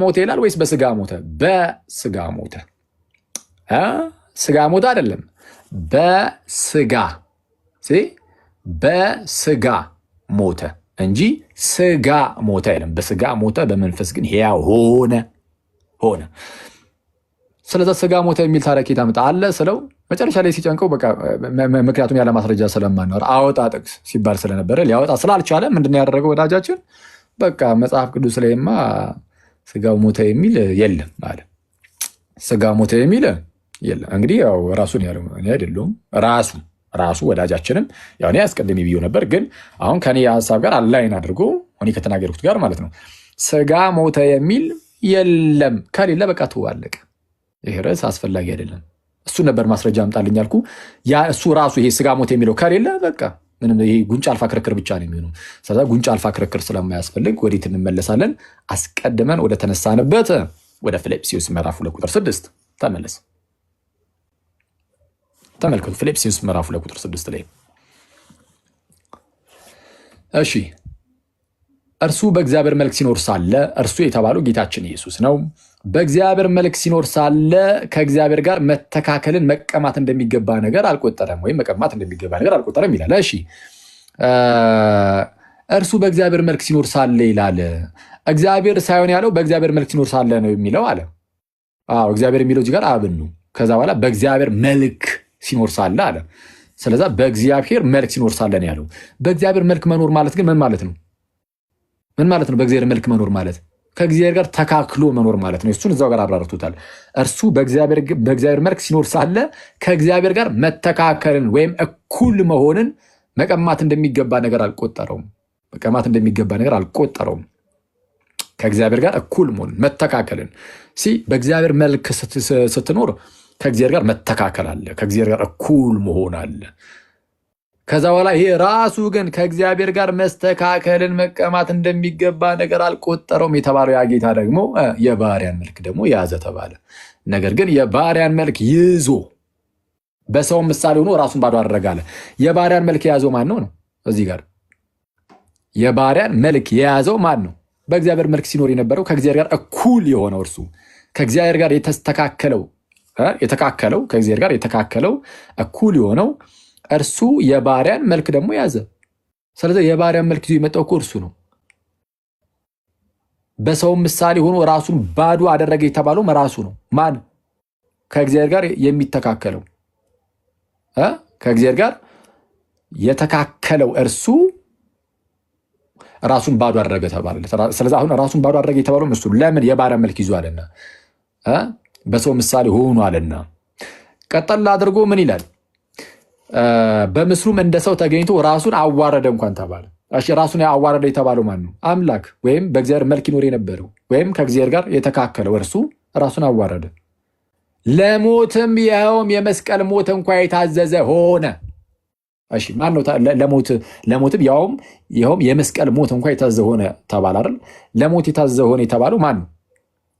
ሞተ ይላል ወይስ በስጋ ሞተ? በስጋ ሞተ። ስጋ ሞተ አይደለም፣ በስጋ በስጋ ሞተ እንጂ ስጋ ሞተ አይደለም። በስጋ ሞተ፣ በመንፈስ ግን ሕያው ሆነ። ስለዛ ስጋ ሞተ የሚል ታሪክ ታመጣ አለ ስለው መጨረሻ ላይ ሲጨንቀው በቃ ምክንያቱም ያለ ማስረጃ ስለማንወር አወጣ ጥቅስ ሲባል ስለነበረ ሊያወጣ ስላልቻለ ምንድን ያደረገው ወዳጃችን በቃ መጽሐፍ ቅዱስ ላይማ ስጋው ሞተ የሚል የለም አለ። ስጋ ሞተ የሚል የለም። እንግዲህ ያው ራሱን ያለው እኔ አይደለሁም ራሱ ወዳጃችንም ያው እኔ አስቀድሜ ብዬው ነበር፣ ግን አሁን ከኔ ሀሳብ ጋር አላይን አድርጎ እኔ ከተናገርኩት ጋር ማለት ነው ስጋ ሞተ የሚል የለም። ከሌለ በቃ ተዋለቀ። ይሄ ርዕስ አስፈላጊ አይደለም። እሱ ነበር ማስረጃ አምጣልኝ ያልኩ። ያ እሱ ራሱ ይሄ ስጋ ሞተ የሚለው ከሌለ በቃ ምንም ይሄ ጉንጭ አልፋ ክርክር ብቻ ነው የሚሆነው። ስለዚህ ጉንጭ አልፋ ክርክር ስለማያስፈልግ ወዴት እንመለሳለን? አስቀድመን ወደ ተነሳንበት ወደ ፊልጵስዩስ ምዕራፍ 2 ቁጥር 6 ተመልከቱ። ፊልጵስዩስ ምዕራፍ 2 ቁጥር 6 ላይ እሺ፣ እርሱ በእግዚአብሔር መልክ ሲኖር ሳለ እርሱ የተባለው ጌታችን ኢየሱስ ነው። በእግዚአብሔር መልክ ሲኖር ሳለ ከእግዚአብሔር ጋር መተካከልን መቀማት እንደሚገባ ነገር አልቆጠረም፣ ወይም መቀማት እንደሚገባ ነገር አልቆጠረም ይላል። እሺ፣ እርሱ በእግዚአብሔር መልክ ሲኖር ሳለ ይላል። እግዚአብሔር ሳይሆን ያለው በእግዚአብሔር መልክ ሲኖር ሳለ ነው የሚለው አለ። እግዚአብሔር የሚለው እዚህ ጋር አብን ነው። ከዛ በኋላ በእግዚአብሔር መልክ ሲኖር ሳለ አለ። ስለዛ በእግዚአብሔር መልክ ሲኖር ሳለ ነው ያለው። በእግዚአብሔር መልክ መኖር ማለት ግን ምን ማለት ነው? ምን ማለት ነው? በእግዚአብሔር መልክ መኖር ማለት ከእግዚአብሔር ጋር ተካክሎ መኖር ማለት ነው። እሱን እዛው ጋር አብራርቶታል። እርሱ በእግዚአብሔር መልክ ሲኖር ሳለ ከእግዚአብሔር ጋር መተካከልን ወይም እኩል መሆንን መቀማት እንደሚገባ ነገር አልቆጠረውም። ከእግዚአብሔር ጋር እኩል መሆንን መተካከልን በእግዚአብሔር መልክ ስትኖር ከእግዚአብሔር ጋር መተካከል አለ፣ ከእግዚአብሔር ጋር እኩል መሆን አለ። ከዛ በኋላ ይሄ ራሱ ግን ከእግዚአብሔር ጋር መስተካከልን መቀማት እንደሚገባ ነገር አልቆጠረውም የተባለው ያ ጌታ ደግሞ የባሪያን መልክ ደግሞ ያዘ ተባለ። ነገር ግን የባሪያን መልክ ይዞ በሰው ምሳሌ ሆኖ ራሱን ባዶ አደረገ አለ። የባሪያን መልክ የያዘው ማን ነው? እዚህ ጋር የባሪያን መልክ የያዘው ማን ነው? በእግዚአብሔር መልክ ሲኖር የነበረው ከእግዚአብሔር ጋር እኩል የሆነው እርሱ ከእግዚአብሔር ጋር የተካከለው ከእግዚአብሔር ጋር የተካከለው እኩል የሆነው እርሱ የባሪያን መልክ ደግሞ ያዘ። ስለዚህ የባሪያን መልክ ይዞ የመጣው እኮ እርሱ ነው። በሰው ምሳሌ ሆኖ ራሱን ባዶ አደረገ የተባለው ራሱ ነው። ማን? ከእግዚአብሔር ጋር የሚተካከለው ከእግዚአብሔር ጋር የተካከለው እርሱ ራሱን ባዶ አደረገ ተባለ። ስለዚህ አሁን ራሱን ባዶ አደረገ የተባለው እሱ ለምን? የባሪያን መልክ ይዞ አለና በሰው ምሳሌ ሆኖ አለና። ቀጠል አድርጎ ምን ይላል? በምስሉም እንደ ሰው ተገኝቶ ራሱን አዋረደ እንኳን ተባለ። ራሱን አዋረደ የተባለው ማን ነው? አምላክ ወይም በእግዚአብሔር መልክ ይኖር የነበረው ወይም ከእግዚአብሔር ጋር የተካከለው እርሱ ራሱን አዋረደ፣ ለሞትም ይኸውም የመስቀል ሞት እንኳ የታዘዘ ሆነ። እሺ፣ ማን ነው ለሞትም ይኸውም የመስቀል ሞት እንኳ የታዘዘ ሆነ ተባለ አይደል? ለሞት የታዘዘ ሆነ የተባለው ማን ነው?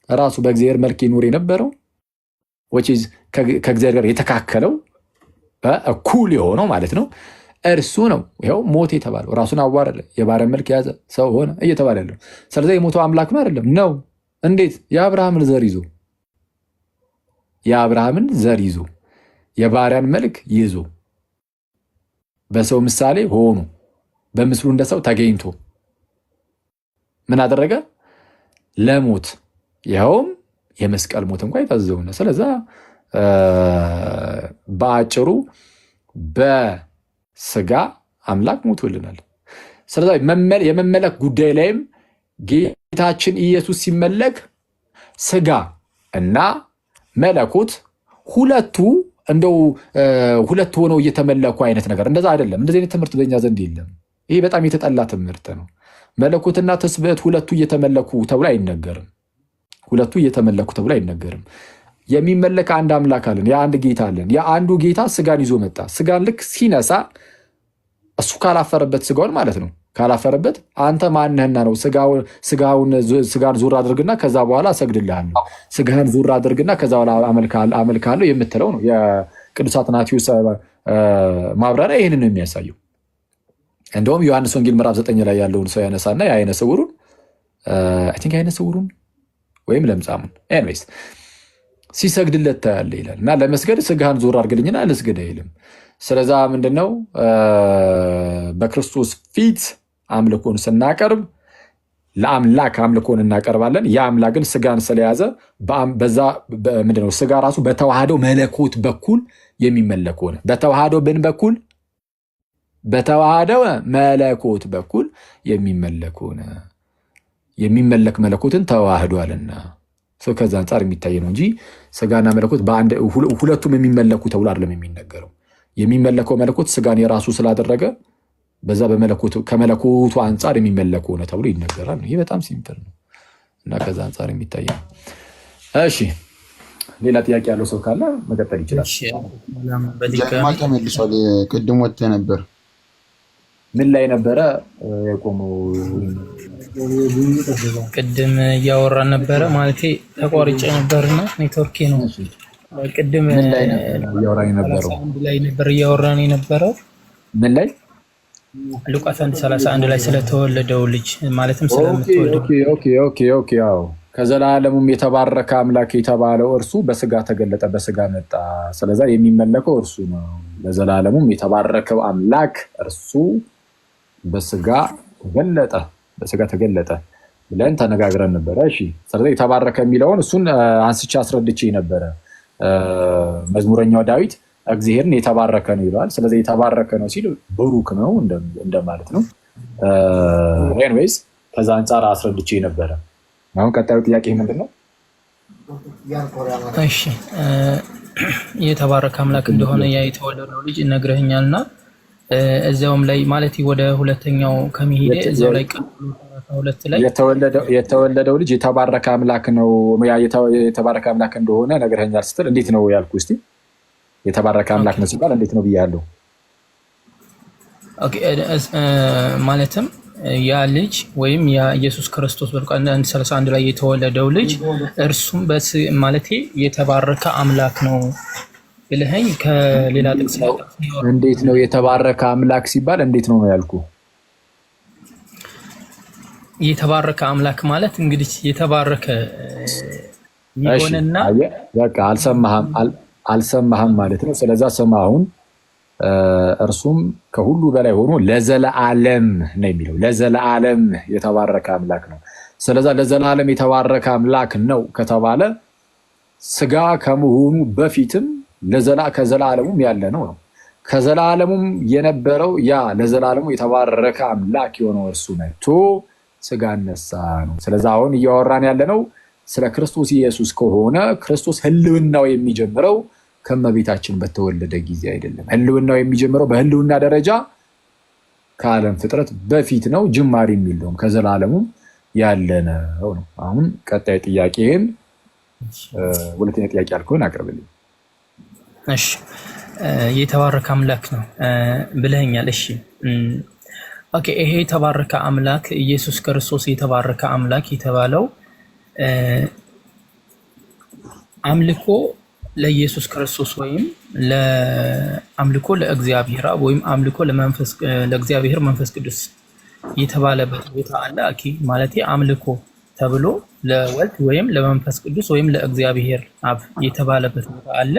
ራሱ በእግዚአብሔር መልክ ይኖር የነበረው ከእግዚአብሔር ጋር የተካከለው እኩል የሆነው ማለት ነው እርሱ ነው። ይኸው ሞት የተባለው ራሱን አዋረደ፣ የባሪያን መልክ የያዘ ሰው ሆነ እየተባለ ያለው። ስለዚህ የሞተው አምላክ ነው አይደለም? ነው። እንዴት? የአብርሃምን ዘር ይዞ የባሪያን መልክ ይዞ በሰው ምሳሌ ሆኖ በምስሉ እንደ ሰው ተገኝቶ ምን አደረገ? ለሞት ይኸውም የመስቀል ሞት እንኳ የታዘዘ ሆነ። ስለዛ በአጭሩ በስጋ አምላክ ሞቶልናል። ስለዚህ የመመለክ ጉዳይ ላይም ጌታችን ኢየሱስ ሲመለክ ስጋ እና መለኮት ሁለቱ ሆነው እየተመለኩ አይነት ነገር እንደዛ አይደለም። እንደዚህ አይነት ትምህርት በእኛ ዘንድ የለም። ይሄ በጣም የተጠላ ትምህርት ነው። መለኮትና ትስብእት ሁለቱ እየተመለኩ ተብሎ አይነገርም። የሚመለክ አንድ አምላክ አለን፣ የአንድ ጌታ አለን። የአንዱ ጌታ ስጋን ይዞ መጣ። ስጋን ልክ ሲነሳ እሱ ካላፈረበት ስጋውን ማለት ነው ካላፈረበት አንተ ማንህና ነው ስጋን ዙር አድርግና ከዛ በኋላ እሰግድልሃለሁ፣ ስጋህን ዙር አድርግና ከዛ በኋላ አመልክሃለሁ የምትለው ነው። የቅዱስ አትናቴዎስ ማብራሪያ ይህንን ነው የሚያሳየው። እንደውም ዮሐንስ ወንጌል ምዕራፍ 9 ላይ ያለውን ሰው ያነሳና የዓይነ ስውሩን ወይም ለምጻሙን ኤኒዌይስ ሲሰግድለት ታያለህ ይላል እና ለመስገድ ስጋህን ዞር አድርግልኝና ልስገድ አይልም። ስለዛ ምንድነው በክርስቶስ ፊት አምልኮን ስናቀርብ ለአምላክ አምልኮን እናቀርባለን። ያ አምላክ ግን ስጋን ስለያዘ በዛ ምንድነው ስጋ ራሱ በተዋህደው መለኮት በኩል የሚመለክ ሆነ። በተዋህደው ብን በኩል በተዋህደው መለኮት በኩል የሚመለክ ሆነ። የሚመለክ መለኮትን ተዋህዷልና ሰው ከዛ አንጻር የሚታይ ነው እንጂ ስጋና መለኮት በአንድ ሁለቱም የሚመለኩ ተብሎ አይደለም የሚነገረው። የሚመለከው መለኮት ስጋን የራሱ ስላደረገ በዛ በመለኮቱ ከመለኮቱ አንጻር የሚመለክ ሆነ ተብሎ ይነገራል። ይሄ በጣም ሲምፕል ነው እና ከዛ አንጻር የሚታይ ነው። እሺ ሌላ ጥያቄ ያለው ሰው ካለ መቀጠል ይችላል። ጀማል ተመልሷል። ቅድም ወጥተህ ነበር። ምን ላይ ነበረ የቆመው? ቅድም እያወራን ነበረ ማለት ተቋርጬ ነበርና ኔትወርኬ ነው። ቅድም እያወራን ነበረው አንድ ላይ ነበር እያወራን የነበረው ምን ላይ ሉቃስ 1:31 ላይ ስለተወለደው ልጅ ማለትም ስለምትወልደው ኦኬ ያው ከዘላለሙም የተባረከ አምላክ የተባለው እርሱ በስጋ ተገለጠ፣ በስጋ መጣ። ስለዛ የሚመለከው እርሱ ነው። ለዘላለሙም የተባረከው አምላክ እርሱ በስጋ ተገለጠ ብለን ተነጋግረን ነበረ። እሺ ስለዚህ የተባረከ የሚለውን እሱን አንስቼ አስረድቼ ነበረ። መዝሙረኛው ዳዊት እግዚአብሔርን የተባረከ ነው ይለዋል። ስለዚህ የተባረከ ነው ሲል ብሩክ ነው እንደማለት ነው። ኤኒዌይስ ከዛ አንጻር አስረድቼ ነበረ። አሁን ቀጣዩ ጥያቄ ምንድነው? እሺ የተባረከ አምላክ እንደሆነ ያ የተወለደው ልጅ ነግረኸኛልና እዛውም ላይ ማለት ወደ ሁለተኛው ከመሄዴ እዛው ላይ ሁለት ላይ የተወለደው ልጅ የተባረከ አምላክ ነው ያ የተባረከ አምላክ እንደሆነ ነግረኸኛል ስትል እንዴት ነው ያልኩ? እስቲ የተባረከ አምላክ ነው ሲባል እንዴት ነው ብያለሁ? ኦኬ ማለትም ያ ልጅ ወይም ያ ኢየሱስ ክርስቶስ በሉቃስ 1:31 ላይ የተወለደው ልጅ እርሱም ማለት የተባረከ አምላክ ነው ብለኸኝ ከሌላ ጥቅስ ላይ እንዴት ነው የተባረከ አምላክ ሲባል እንዴት ነው ያልኩ? የተባረከ አምላክ ማለት እንግዲህ የተባረከ ይሆንና በቃ አልሰማህም ማለት ነው። ስለዛ ሰማሁን እርሱም ከሁሉ በላይ ሆኖ ለዘላለም ነው የሚለው። ለዘላለም የተባረከ አምላክ ነው። ስለዛ ለዘላለም የተባረከ አምላክ ነው ከተባለ ስጋ ከመሆኑ በፊትም ከዘላለሙም ያለ ነው። ከዘላለሙም የነበረው ያ ለዘላለሙ የተባረከ አምላክ የሆነው እርሱ መጥቶ ስጋ ነሳ ነው። ስለዛ አሁን እያወራን ያለ ነው ስለ ክርስቶስ ኢየሱስ ከሆነ ክርስቶስ ህልውናው የሚጀምረው ከመቤታችን በተወለደ ጊዜ አይደለም። ህልውናው የሚጀምረው በህልውና ደረጃ ከዓለም ፍጥረት በፊት ነው። ጅማሬ የሚለውም ከዘላለሙ ያለ ነው። አሁን ቀጣይ ጥያቄን ሁለተኛ ጥያቄ አልከውን አቅርብልኝ። እሺ የተባረከ አምላክ ነው ብለኸኛል። እሺ ኦኬ ይሄ የተባረከ አምላክ ኢየሱስ ክርስቶስ የተባረከ አምላክ የተባለው አምልኮ ለኢየሱስ ክርስቶስ ወይም ለአምልኮ ለእግዚአብሔር ወይም አምልኮ ለእግዚአብሔር መንፈስ ቅዱስ የተባለበት ቦታ አለ። ኦኬ ማለት አምልኮ ተብሎ ለወልድ ወይም ለመንፈስ ቅዱስ ወይም ለእግዚአብሔር አብ የተባለበት ቦታ አለ።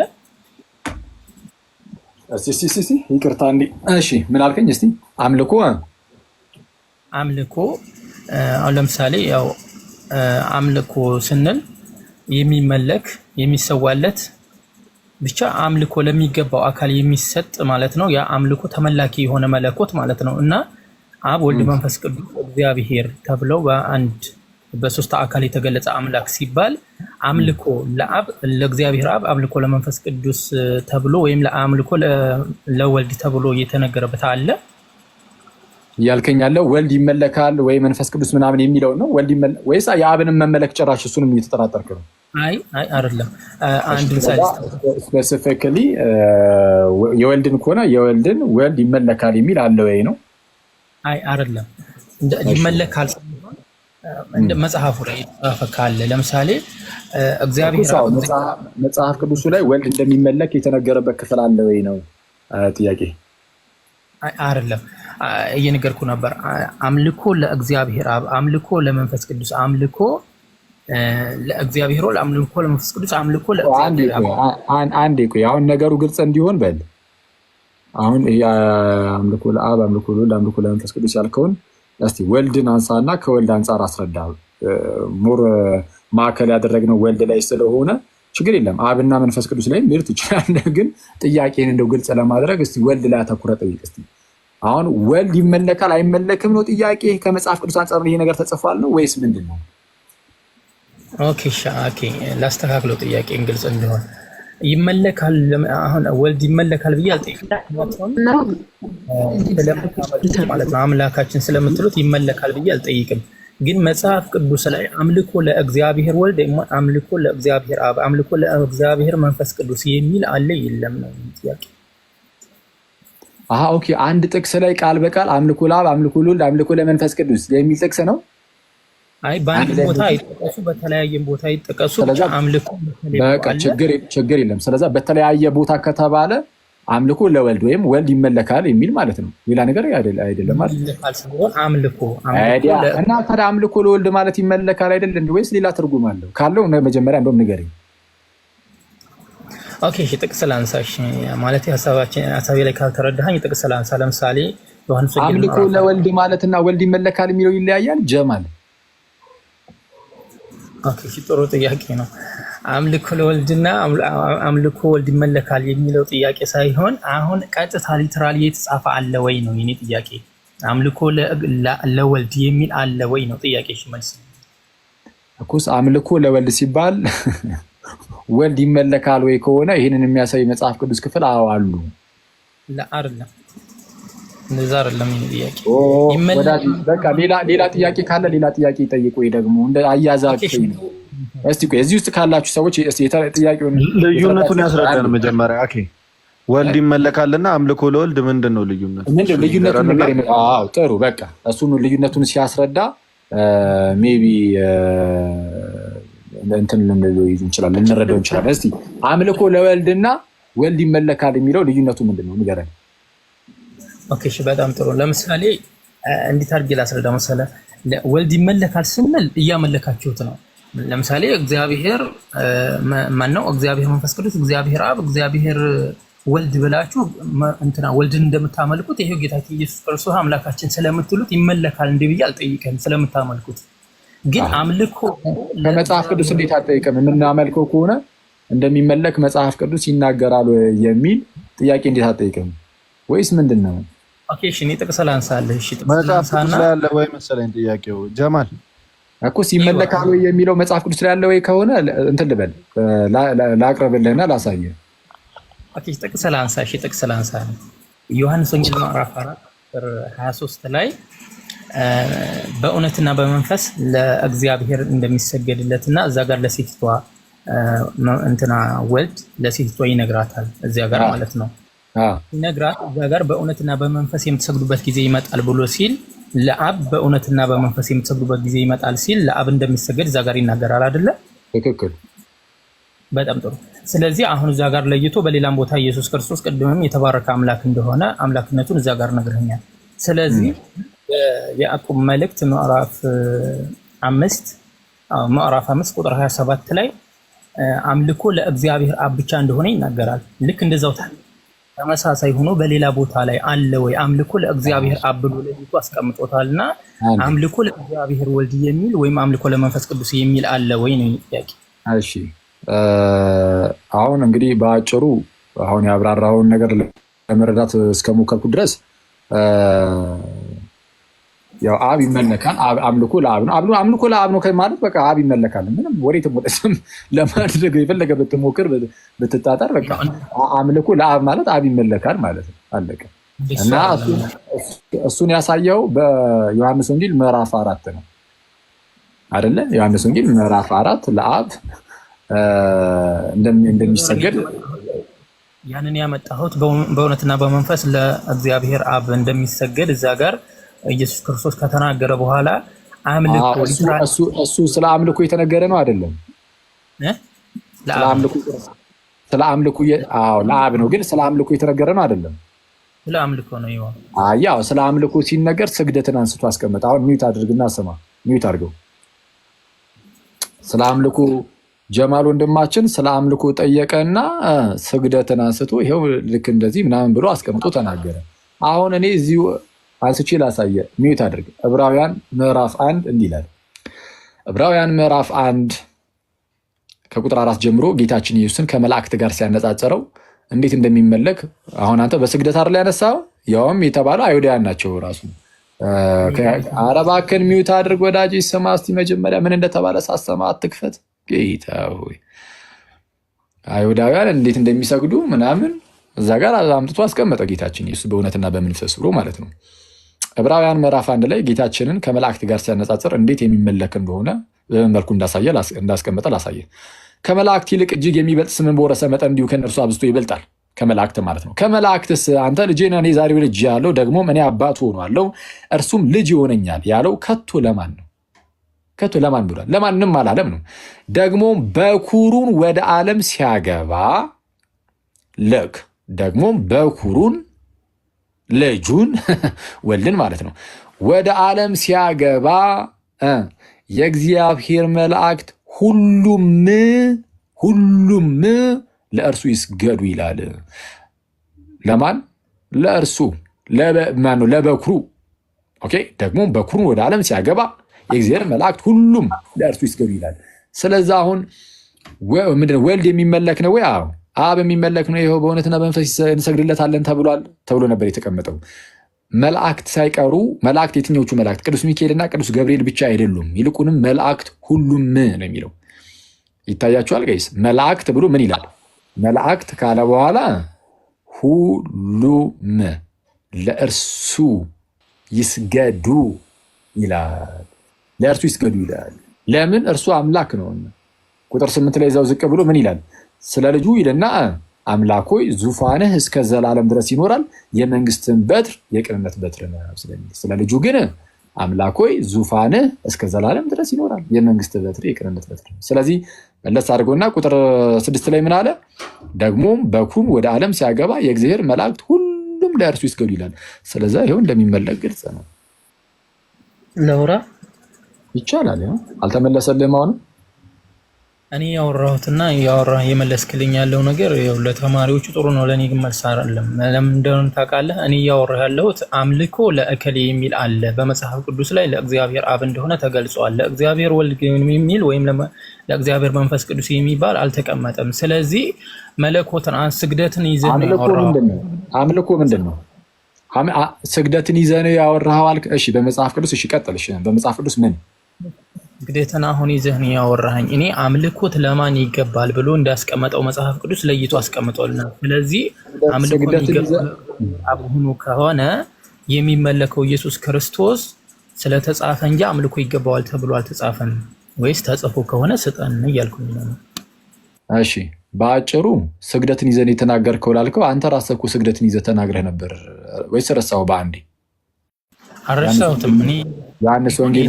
እስቲ ይቅርታ እንዴ። እሺ ምን አልከኝ? እስቲ አምልኮ አሁን ለምሳሌ ያው አምልኮ ስንል የሚመለክ የሚሰዋለት ብቻ አምልኮ ለሚገባው አካል የሚሰጥ ማለት ነው። ያ አምልኮ ተመላኪ የሆነ መለኮት ማለት ነው እና አብ ወልድ መንፈስ ቅዱስ እግዚአብሔር ተብለው በአንድ በሶስት አካል የተገለጸ አምላክ ሲባል አምልኮ ለአብ ለእግዚአብሔር አብ አምልኮ ለመንፈስ ቅዱስ ተብሎ ወይም ለአምልኮ ለወልድ ተብሎ የተነገረበት አለ። ያልከኝ ያለው ወልድ ይመለካል ወይ መንፈስ ቅዱስ ምናምን የሚለው ነው? ወልድ ወይስ የአብንም መመለክ ጭራሽ እሱንም እየተጠራጠርክ ነው? አይ አይደለም። አንድ ምሳሌ ስፔሲፊካሊ የወልድን ከሆነ የወልድን ወልድ ይመለካል የሚል አለ ወይ ነው? አይ አይደለም። ይመለካል እንደ መጽሐፉ ላይ የተጻፈ ካለ ለምሳሌ እግዚአብሔር መጽሐፍ ቅዱሱ ላይ ወልድ እንደሚመለክ የተነገረበት ክፍል አለ ወይ ነው ጥያቄ? አይ አይደለም። እየነገርኩ ነበር። አምልኮ ለእግዚአብሔር አብ፣ አምልኮ ለመንፈስ ቅዱስ፣ አምልኮ ለእግዚአብሔር ወልድ አምልኮ ለመንፈስ ቅዱስ አምልኮ ለእግዚአብሔር አንዴ ቆይ አሁን ነገሩ ግልጽ እንዲሆን በል አሁን አምልኮ ለአብ አምልኮ ለወልድ አምልኮ ለመንፈስ ቅዱስ ያልከውን እስቲ ወልድን አንሳና ከወልድ አንፃር አስረዳ ሞር ማዕከል ያደረግነው ወልድ ላይ ስለሆነ ችግር የለም አብና መንፈስ ቅዱስ ላይ ምርት ይችላል ግን ጥያቄን እንደው ግልጽ ለማድረግ እስቲ ወልድ ላይ አተኩረ ጠይቅ እስቲ አሁን ወልድ ይመለካል አይመለክም ነው ጥያቄ ከመጽሐፍ ቅዱስ አንፃር ይሄ ነገር ተጽፏል ነው ወይስ ምንድነው ኦኬ ሻኪ ላስተካክለው ጥያቄን ግልጽ እንዲሆን ይመለካል አሁን ወልድ ይመለካል ብዬ አልጠይቅም ማለት ነው አምላካችን ስለምትሉት ይመለካል ብዬ አልጠይቅም ግን መጽሐፍ ቅዱስ ላይ አምልኮ ለእግዚአብሔር ወልድ አምልኮ ለእግዚአብሔር አብ አምልኮ ለእግዚአብሔር መንፈስ ቅዱስ የሚል አለ የለም ነው ጥያቄ ኦኬ አንድ ጥቅስ ላይ ቃል በቃል አምልኮ ለአብ አምልኮ ለወልድ አምልኮ ለመንፈስ ቅዱስ የሚል ጥቅስ ነው አይ በአንድ ቦታ አይጠቀሱ በተለያየ ቦታ አይጠቀሱ አምልኮ በቃ ችግር የለም ስለዚህ በተለያየ ቦታ ከተባለ አምልኮ ለወልድ ወይም ወልድ ይመለካል የሚል ማለት ነው ሌላ ነገር አይደለም ማለት ይመለካል ሲሆን አምልኮ እና ታዲያ አምልኮ ለወልድ ማለት ይመለካል አይደል እንዴ ወይስ ሌላ ትርጉም አለው ካለው መጀመሪያ እንደውም ንገረኝ ኦኬ እሺ ጥቅስ ላንሳሽ ማለት ሐሳቤ ላይ ካልተረዳኸኝ ጥቅስ ላንሳ ለምሳሌ ዮሐንስ ወንጌል አምልኮ ለወልድ ማለትና ወልድ ይመለካል የሚለው ይለያያል ጀማል ኦኬ ጥሩ ጥያቄ ነው አምልኮ ለወልድና አምልኮ ወልድ ይመለካል የሚለው ጥያቄ ሳይሆን አሁን ቀጥታ ሊትራሊ የተጻፈ አለ ወይ ነው የኔ ጥያቄ አምልኮ ለወልድ የሚል አለ ወይ ነው ጥያቄሽ መልስ እኮስ አምልኮ ለወልድ ሲባል ወልድ ይመለካል ወይ ከሆነ ይሄንን የሚያሳይ መጽሐፍ ቅዱስ ክፍል አሉ ለአርላ እንደዛ አይደለም ጥያቄ ወዳጅ በቃ ሌላ ጥያቄ ካለ ሌላ ጥያቄ ጠይቁ ደግሞ እንደ አያዛችሁ እስቲ ቆይ እዚህ ውስጥ ካላችሁ ሰዎች እስቲ ጥያቄውን ልዩነቱን ያስረዳን መጀመሪያ ኦኬ ወልድ ይመለካልና አምልኮ ለወልድ ምንድነው ልዩነቱን ነገር ጥሩ በቃ እሱን ልዩነቱን ሲያስረዳ ሜቢ እንትን ልንረዳው እንችላለን እስቲ አምልኮ ለወልድና ወልድ ይመለካል የሚለው ልዩነቱ ምንድነው ንገረን ኦኬ እሺ በጣም ጥሩ ለምሳሌ እንዴት አድርጌ ላስረዳ መሰለ ወልድ ይመለካል ስንል እያመለካችሁት ነው ለምሳሌ እግዚአብሔር ማን ነው እግዚአብሔር መንፈስ ቅዱስ እግዚአብሔር አብ እግዚአብሔር ወልድ ብላችሁ እንትና ወልድን እንደምታመልኩት ይሄው ጌታችን ኢየሱስ ክርስቶስ አምላካችን ስለምትሉት ይመለካል እንዴ ብዬ አልጠይቀም ስለምታመልኩት ግን አምልኮ በመጽሐፍ ቅዱስ እንዴት አልጠይቀም የምናመልከው ከሆነ እንደሚመለክ መጽሐፍ ቅዱስ ይናገራል የሚል ጥያቄ እንዴት አልጠይቀም ወይስ ምንድነው ኦኬ እሺ እኔ ጥቅስ ላንሳለህ እሺ ጥቅስ ላንሳና ያለ ወይ መሰለኝ ጥያቄው ጀማል እኮ ሲመለካል ወይ የሚለው መጽሐፍ ቅዱስ ላይ ያለ ወይ ከሆነ እንትን ልበል ላቅርብልህና ላሳየህ ኦኬ ጥቅስ ላንሳ እሺ ጥቅስ ላንሳ ዮሐንስ ወንጌል ምዕራፍ 4 ቁጥር 23 ላይ በእውነትና በመንፈስ ለእግዚአብሔር እንደሚሰገድለትና እዛ ጋር ለሴቲቷ እንትና ወልድ ለሴቲቷ ይነግራታል እዚያ ጋር ማለት ነው ይነግራት እዛ ጋር በእውነትና በመንፈስ የምትሰግዱበት ጊዜ ይመጣል ብሎ ሲል ለአብ በእውነትና በመንፈስ የምትሰግዱበት ጊዜ ይመጣል ሲል ለአብ እንደሚሰገድ እዛ ጋር ይናገራል አይደለ ትክክል በጣም ጥሩ ስለዚህ አሁን እዛ ጋር ለይቶ በሌላም ቦታ ኢየሱስ ክርስቶስ ቅድምም የተባረከ አምላክ እንደሆነ አምላክነቱን እዛ ጋር ነግረኛል ስለዚህ የያዕቆብ መልእክት ምዕራፍ 5 ቁጥር 27 ላይ አምልኮ ለእግዚአብሔር አብ ብቻ እንደሆነ ይናገራል ልክ እንደዛው ተመሳሳይ ሆኖ በሌላ ቦታ ላይ አለ ወይ አምልኮ ለእግዚአብሔር አብ ብሎ ለይቶ አስቀምጦታልና አምልኮ ለእግዚአብሔር ወልድ የሚል ወይም አምልኮ ለመንፈስ ቅዱስ የሚል አለ ወይ ነው ጥያቄ እሺ አሁን እንግዲህ በአጭሩ አሁን ያብራራውን ነገር ለመረዳት እስከሞከርኩ ድረስ ያው አብ ይመለካል አምልኮ ለአብ ነው አምልኮ ለአብ ነው ማለት በቃ አብ ይመለካል ምንም ወሬትም ወደስም ለማድረግ የፈለገ ብትሞክር ብትጣጣር በቃ አምልኮ ለአብ ማለት አብ ይመለካል ማለት ነው አለቀ እና እሱን ያሳየው በዮሐንስ ወንጌል ምዕራፍ 4 ነው አይደለ ዮሐንስ ወንጌል ምዕራፍ 4 ለአብ እንደሚሰገድ ያንን ያመጣሁት በእውነትና በመንፈስ ለእግዚአብሔር አብ እንደሚሰገድ እዛ ጋር ኢየሱስ ክርስቶስ ከተናገረ በኋላ አምልኮ እሱ ስለ አምልኮ የተነገረ ነው አይደለም ስለ አምልኮ ለአብ ነው ግን ስለ አምልኮ የተነገረ ነው አይደለም ስለ አምልኮ ነው ይዋው ያው ስለ አምልኮ ሲነገር ስግደትን አንስቶ አስቀመጠ አሁን ሚውት አድርግና ስማ ሚውት አድርገው ስለ አምልኮ ጀማል ወንድማችን ስለ አምልኮ ጠየቀና ስግደትን አንስቶ ይሄው ልክ እንደዚህ ምናምን ብሎ አስቀምጦ ተናገረ። አሁን እኔ እዚሁ አንስቼ ላሳየ፣ ሚዩት አድርግ። ዕብራውያን ምዕራፍ 1 እንዲህ ይላል። ዕብራውያን ምዕራፍ 1 ከቁጥር 4 ጀምሮ ጌታችን ኢየሱስን ከመላእክት ጋር ሲያነጻጽረው እንዴት እንደሚመለክ አሁን አንተ በስግደት አይደል ያነሳው? ያውም የተባለው አይሁዳውያን ናቸው። ራሱ ኧረ እባክህን ሚዩት አድርግ ወዳጅ፣ ስማ እስቲ መጀመሪያ ምን እንደተባለ ሳሰማ አትክፈት። ጌታ ሆይ አይሁዳውያን እንዴት እንደሚሰግዱ ምናምን እዛ ጋር አምጥቶ አስቀመጠ ጌታችን ኢየሱስ በእውነትና በመንፈስ ብሎ ማለት ነው። ዕብራውያን ምዕራፍ 1 ላይ ጌታችንን ከመላእክት ጋር ሲያነጻጽር እንዴት የሚመለክ እንደሆነ በምን መልኩ እንዳስቀመጠ ላሳየ። ከመላእክት ይልቅ እጅግ የሚበልጥ ስምን በወረሰ መጠን እንዲሁ ከእነርሱ አብዝቶ ይበልጣል። ከመላእክት ማለት ነው። ከመላእክትስ አንተ ልጄ ነህ እኔ ዛሬ ወልጄ ያለው ደግሞም እኔ አባቱ ሆኗለሁ እርሱም ልጅ ይሆነኛል ያለው ከቶ ለማን ነው? ከቶ ለማን ብሏል? ለማንም አላለም ነው። ደግሞ በኩሩን ወደ ዓለም ሲያገባ ደግሞ በኩሩን ልጁን ወልድን ማለት ነው ወደ ዓለም ሲያገባ የእግዚአብሔር መላእክት ሁሉም ለእርሱ ይስገዱ ይላል። ለማን? ለእርሱ ለበኩሩ። ኦኬ። ደግሞ በኩሩን ወደ ዓለም ሲያገባ የእግዚአብሔር መላእክት ሁሉም ለእርሱ ይስገዱ ይላል። ስለዚህ አሁን ምንድነው? ወልድ የሚመለክ ነው ወይ? አዎ። አብ የሚመለክ ነው። ይኸው በእውነትና በመንፈስ እንሰግድለታለን ተብሎ ነበር የተቀመጠው። መላእክት ሳይቀሩ መላእክት የትኞቹ መላእክት? ቅዱስ ሚካኤልና ቅዱስ ገብርኤል ብቻ አይደሉም። ይልቁንም መላእክት ሁሉም ነው የሚለው ይታያችኋል ጋይስ። መላእክት ብሎ ምን ይላል? መላእክት ካለ በኋላ ሁሉም ለእርሱ ይስገዱ ይላል። ለእርሱ ይስገዱ ይላል። ለምን? እርሱ አምላክ ነው። ቁጥር 8 ላይ እዛው ዝቅ ብሎ ምን ይላል? ስለ ልጁ ይልና አምላክ ሆይ ዙፋንህ እስከ ዘላለም ድረስ ይኖራል፣ የመንግስትን በትር የቅንነት በትር ነው። ስለ ልጁ ግን አምላክ ሆይ ዙፋንህ እስከ ዘላለም ድረስ ይኖራል፣ የመንግስት በትር የቅንነት በትር ነው። ስለዚህ መለስ አድርጎና ቁጥር 6 ላይ ምን አለ? ደግሞም በኩሩን ወደ ዓለም ሲያገባ የእግዚአብሔር መላእክት ሁሉም ለእርሱ ይስገዱ ይላል። ስለዚ ይኸው እንደሚመለክ ግልጽ ነው። ለውራ ይቻላል። ይኸው አልተመለሰልህም አሁንም እኔ ያወራሁትና የመለስክልኝ ያለው ነገር ለተማሪዎቹ ጥሩ ነው፣ ለእኔ ግን መልስ አይደለም። ለምን እንደሆነ ታውቃለህ? እኔ እያወራሁ ያለሁት አምልኮ ለእከሌ የሚል አለ በመጽሐፍ ቅዱስ ላይ ለእግዚአብሔር አብ እንደሆነ ተገልጿል። ለእግዚአብሔር ወልድ የሚል ወይም ለእግዚአብሔር መንፈስ ቅዱስ የሚባል አልተቀመጠም። ስለዚህ መለኮትን ስግደትን ይዘህ ነው ያወራኸው። አምልኮ ምንድን ነው? ስግደትን ይዘህ ነው ያወራኸው አልክ። እሺ በመጽሐፍ ቅዱስ እሺ ቀጥል። እሺ በመጽሐፍ ቅዱስ ምን ግዴታና አሁን ይዘህ ነው ያወራኸኝ። እኔ አምልኮት ለማን ይገባል ብሎ እንዳስቀመጠው መጽሐፍ ቅዱስ ለይቶ አስቀምጦልናል። ስለዚህ አምልኮት ይገባል አብሁኑ ከሆነ የሚመለከው ኢየሱስ ክርስቶስ ስለተጻፈ እንጂ አምልኮ ይገባዋል ተብሎ አልተጻፈም። ወይስ ተጽፎ ከሆነ ስጠን እያልኩኝ ነው። እሺ በአጭሩ ስግደትን ይዘን የተናገርከው ላልከው አንተ ራስህ እኮ ስግደትን ይዘህ ተናግረህ ነበር ወይስ ረሳኸው? በአንዴ አልረሳሁትም። እኔ ዮሐንስ ወንጌል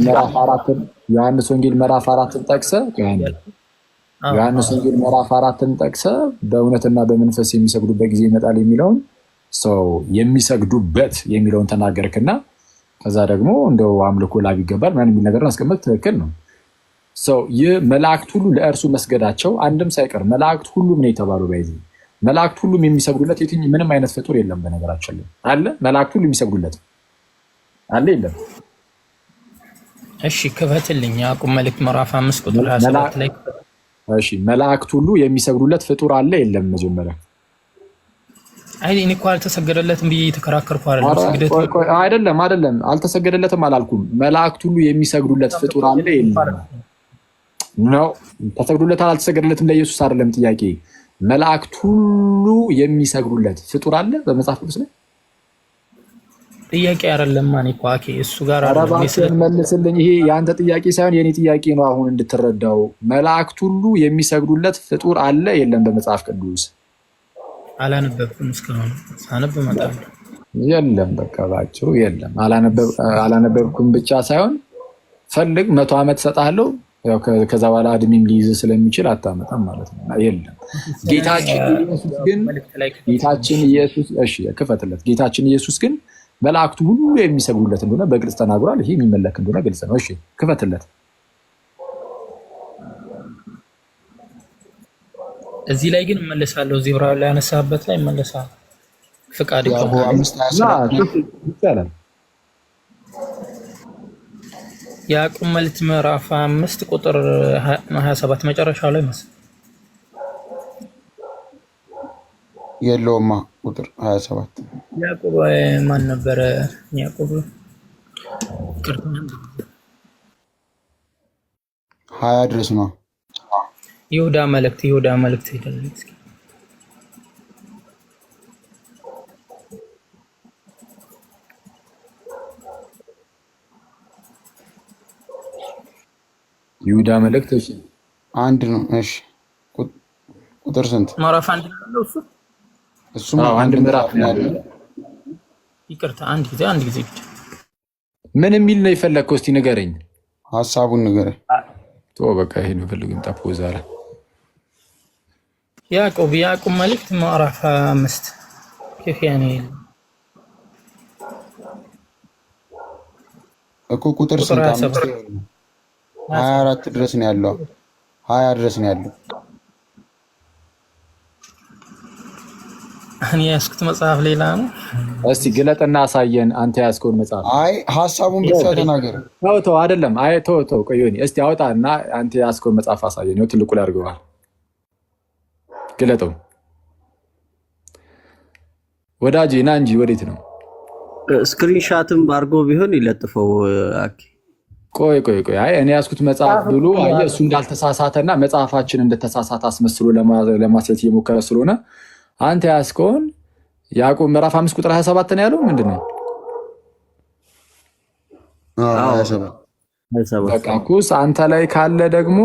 ምዕራፍ 4ን ጠቅሰህ ዮሐንስ ወንጌል ምዕራፍ 4ን ጠቅሰህ በእውነትና በመንፈስ የሚሰግዱበት ጊዜ ይመጣል የሚለውን ሰው የሚሰግዱበት የሚለውን ተናገርክና ከዛ ደግሞ እንደው አምልኮ ላብ ይገባል ማን የሚል ነገር አስቀመጥ። ትክክል ነው። ሰው ይህ መላእክት ሁሉ ለእርሱ መስገዳቸው አንድም ሳይቀር መላእክት ሁሉም ነው የተባለው። ባይዚ መላእክት ሁሉም የሚሰግዱለት ምንም አይነት ፍጡር የለም በነገራችን ላይ አለ። መላእክት ሁሉ የሚሰግዱለት አለ የለም? እሺ ክፈትልኝ። ያዕቆብ መልእክት ምዕራፍ 5 ቁጥር 27 ላይ እሺ መላእክት ሁሉ የሚሰግዱለት ፍጡር አለ የለም? መጀመሪያ እኔ እኮ አልተሰገደለትም ብዬ እየተከራከርኩ አይደለም። አልተሰገደለትም አላልኩም። መላእክት ሁሉ የሚሰግዱለት ፍጡር አለ የለም ነው። ተሰግዱለታል አልተሰገደለትም ለኢየሱስ አይደለም ጥያቄ። መላእክት ሁሉ የሚሰግዱለት ፍጡር አለ በመጽሐፍ ቅዱስ ላይ? ጥያቄ አይደለም ማን እኮ እሱ ጋር አይደለም መልስልኝ። ይሄ ያንተ ጥያቄ ሳይሆን የኔ ጥያቄ ነው። አሁን እንድትረዳው መላእክት ሁሉ የሚሰግዱለት ፍጡር አለ የለም በመጽሐፍ ቅዱስ? አላነበብኩም እስካሁን። ሳነብ እመጣለሁ። የለም በቃ ባጭሩ የለም። አላነበብኩም ብቻ ሳይሆን ፈልግ 100 ዓመት እሰጥሃለሁ። ያው ከዛ በኋላ እድሜም ሊይዝ ስለሚችል አታመጣም ማለት ነው። የለም ጌታችን ኢየሱስ እሺ ክፈትለት። ጌታችን ኢየሱስ ግን መላእክቱ ሁሉ የሚሰግዱለት እንደሆነ በግልጽ ተናግሯል። ይሄ የሚመለክ እንደሆነ ግልጽ ነው። እሺ ክፈትለት። እዚህ ላይ ግን እመለሳለሁ። እዚህ ብራ ላይ ያነሳበት ላይ እመለሳለሁ። ፍቃድ ያዕቆብ 5:27 ይቻላል። ያዕቆብ መልእክት ምዕራፍ 5 ቁጥር 27 መጨረሻው ላይ መሰለኝ የለውማ ቁጥር 27 ያዕቆብ ማን ነበረ? ያዕቆብ 20 ድረስ ነው። ይሁዳ መልእክት ይደለም እስኪ ይሁዳ መልእክት እሺ አንድ ነው። እሺ ቁጥር ስንት? ምዕራፍ 1 ነው እሱ። እሱም አንድ ምዕራፍ ነው ያለው። ይቅርታ አንድ ጊዜ ብቻ። ምን የሚል ነው የፈለግከው? እስቲ ንገረኝ፣ ሐሳቡን ንገረኝ። በቃ ይሄን ፈልግም ጠፍቶ ዛሬ ያዕቆብ መልእክት ምዕራፍ 5 كيف يعني እኮ ቁጥር ስንት? 24 ድረስ ነው ያለው። 20 ድረስ ነው ያለው። እኔ ያስኩት መጽሐፍ ሌላ ነው። እስቲ ግለጥና አሳየን አንተ ያስከውን መጽሐፍ። አይ ሐሳቡን ብቻ ተናገር። ተው አይደለም። አይ ተው ቆይ እስቲ አውጣና አንተ ያስከውን መጽሐፍ አሳየን። ነው ትልቁ ላይ አድርገዋል። ግለጠው ወዳጄ ና እንጂ ወዴት ነው? ስክሪንሻትም አድርጎ ቢሆን ይለጥፈው። አኪ ቆይ አይ እኔ ያስኩት መጽሐፍ ብሎ አየ እሱ እንዳልተሳሳተና መጽሐፋችን እንደተሳሳተ አስመስሎ ለማስለት እየሞከረ ስለሆነ አንተ ያስከውን ያዕቆብ ምዕራፍ 5 ቁጥር 27 ነው ያለው። ምንድነው? 27 በቃ ኩስ አንተ ላይ ካለ ደግሞ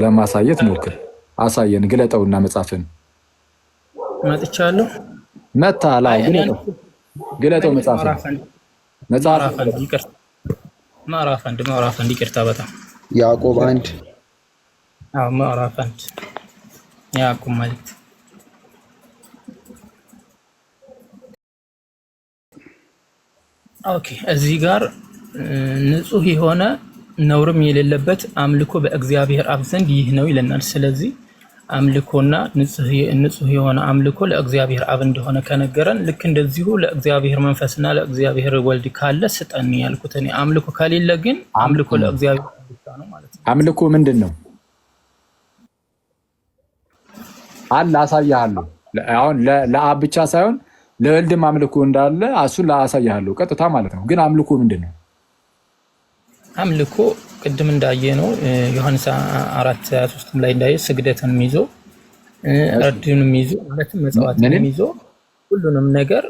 ለማሳየት ሞክር። አሳየን፣ ግለጠውና መጽሐፍን መጥቻለሁ። መታ ላይ ግለጠው መጽሐፍን። ምዕራፍ አንድ ይቅርታ በጣም ያዕቆብ 1 ምዕራፍ 1 ያዕቆብ መልእክት ኦኬ። እዚህ ጋር ንጹህ የሆነ ነውርም የሌለበት አምልኮ በእግዚአብሔር አብ ዘንድ ይህ ነው ይለናል። ስለዚህ አምልኮና ንጹህ የሆነ አምልኮ ለእግዚአብሔር አብ እንደሆነ ከነገረን ልክ እንደዚሁ ለእግዚአብሔር መንፈስና ለእግዚአብሔር ወልድ ካለ ስጠን ያልኩት እኔ። አምልኮ ከሌለ ግን አምልኮ ለእግዚአብሔር ብቻ ነው ማለት ነው። አምልኮ ምንድን ነው? አለ አሳያለሁ። አሁን ለአብ ብቻ ሳይሆን ለወልድም አምልኮ እንዳለ እሱን አሳያለሁ ቀጥታ ማለት ነው። ግን አምልኮ ምንድን ነው? አምልኮ ቅድም እንዳየ ነው ዮሐንስ 4:23 ላይ እንዳየ ስግደትን ይዞ እርድንም ይዞ ማለትም መጽዋዕትን ይዞ ሁሉንም ነገር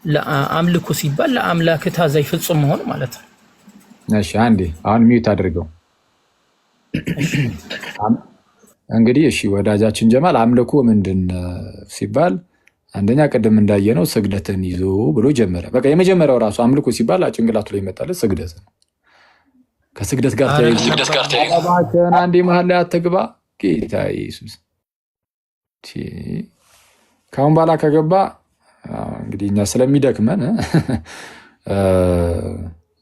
ለአምልኮ ሲባል ለአምላክ ታዛዥ ፍጹም መሆን ማለት ነው። እሺ አንዴ አሁን ሚዩት አድርገው እንግዲህ። እሺ ወዳጃችን ጀማል አምልኮ ምንድን ሲባል አንደኛ ቅድም እንዳየ ነው ስግደትን ይዞ ብሎ ጀመረ። በቃ የመጀመሪያው ራሱ አምልኮ ሲባል ጭንቅላቱ ላይ ይመጣል ስግደት ነው። ከስግደት ጋር ተያይዞ አንዴ መሀል ላይ አትግባ ጌታ ኢየሱስ። ካሁን በኋላ ከገባ እንግዲህ እኛ ስለሚደክመን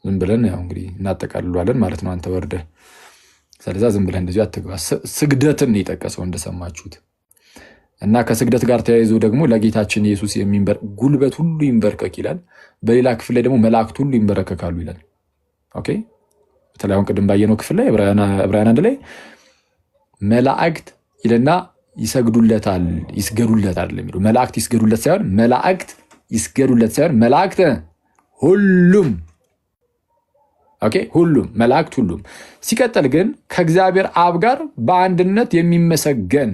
ዝም ብለን ያው እንግዲህ እናጠቃልሏለን ማለት ነው። አንተ ወርደህ ስለዛ ዝም ብለን እንደዚሁ አትግባ። ስግደትን የጠቀሰው እንደሰማችሁት እና ከስግደት ጋር ተያይዞ ደግሞ ለጌታችን ኢየሱስ ጉልበት ሁሉ ይንበርከክ ይላል። በሌላ ክፍል ላይ ደግሞ መላእክት ሁሉ ይንበረከካሉ ይላል። ኦኬ በተለይ አሁን ቅድም ባየነው ክፍል ላይ ዕብራውያን 1 ላይ መላእክት ይልና ይሰግዱለታል ይስገዱለታል የሚለው መላእክት ይስገዱለት ሳይሆን መላእክት ይስገዱለት ሳይሆን መላእክት ሁሉም ኦኬ ሁሉም መላእክት ሁሉም። ሲቀጥል ግን ከእግዚአብሔር አብ ጋር በአንድነት የሚመሰገን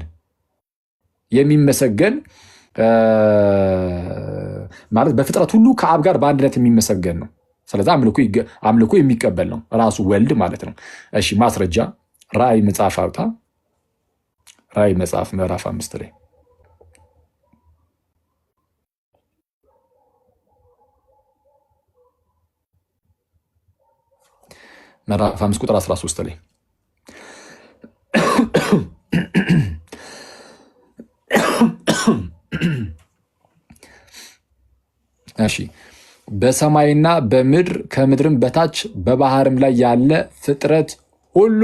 ማለት በፍጥረት ሁሉ ከአብ ጋር በአንድነት የሚመሰገን ነው። ስለዚህ አምልኮ የሚቀበል ነው ራሱ ወልድ ማለት ነው። እሺ ማስረጃ ራእይ መጽሐፍ አውጣ። ራእይ መጽሐፍ ምዕራፍ 5 ላይ ምዕራፍ 5 ቁጥር 13 ላይ እሺ በሰማይና በምድር ከምድርም በታች በባህርም ላይ ያለ ፍጥረት ሁሉ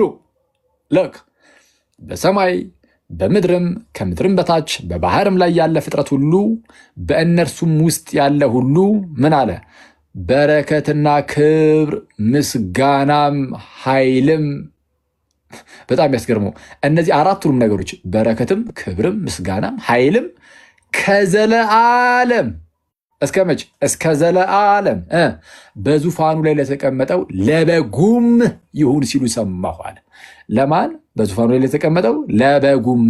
ልክ በሰማይ በምድርም ከምድርም በታች በባህርም ላይ ያለ ፍጥረት ሁሉ በእነርሱም ውስጥ ያለ ሁሉ ምን አለ? በረከትና ክብር ምስጋናም ኃይልም። በጣም ያስገርመው እነዚህ አራቱንም ነገሮች በረከትም ክብርም ምስጋናም ኃይልም ከዘለዓለም እስከ መች? እስከ ዘለዓለም በዙፋኑ ላይ ለተቀመጠው ለበጉም ይሁን ሲሉ ሰማሁ አለ። ለማን? በዙፋኑ ላይ ለተቀመጠው ለበጉም።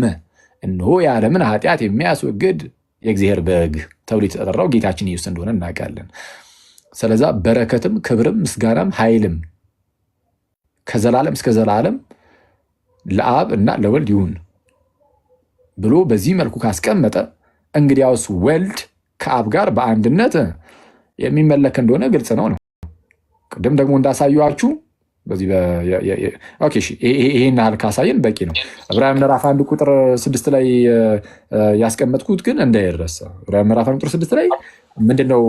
እነሆ የዓለምን ኃጢአት የሚያስወግድ የእግዚአብሔር በግ ተብሎ የተጠራው ጌታችን ኢየሱስ እንደሆነ እናውቃለን። ስለዛ በረከትም ክብርም ምስጋናም ኃይልም ከዘላለም እስከ ዘላለም ለአብ እና ለወልድ ይሁን ብሎ በዚህ መልኩ ካስቀመጠ እንግዲያውስ ወልድ ከአብ ጋር በአንድነት የሚመለክ እንደሆነ ግልጽ ነው። ቅድም ደግሞ እንዳሳዩአችሁ በዚህ ይሄን ያህል ካሳየን በቂ ነው። ዕብራውያን ምዕራፍ 1 ቁጥር 6 ላይ ያስቀመጥኩት ግን እንዳይረሳ። ዕብራውያን ምዕራፍ 1 ቁጥር 6 ላይ ምንድነው?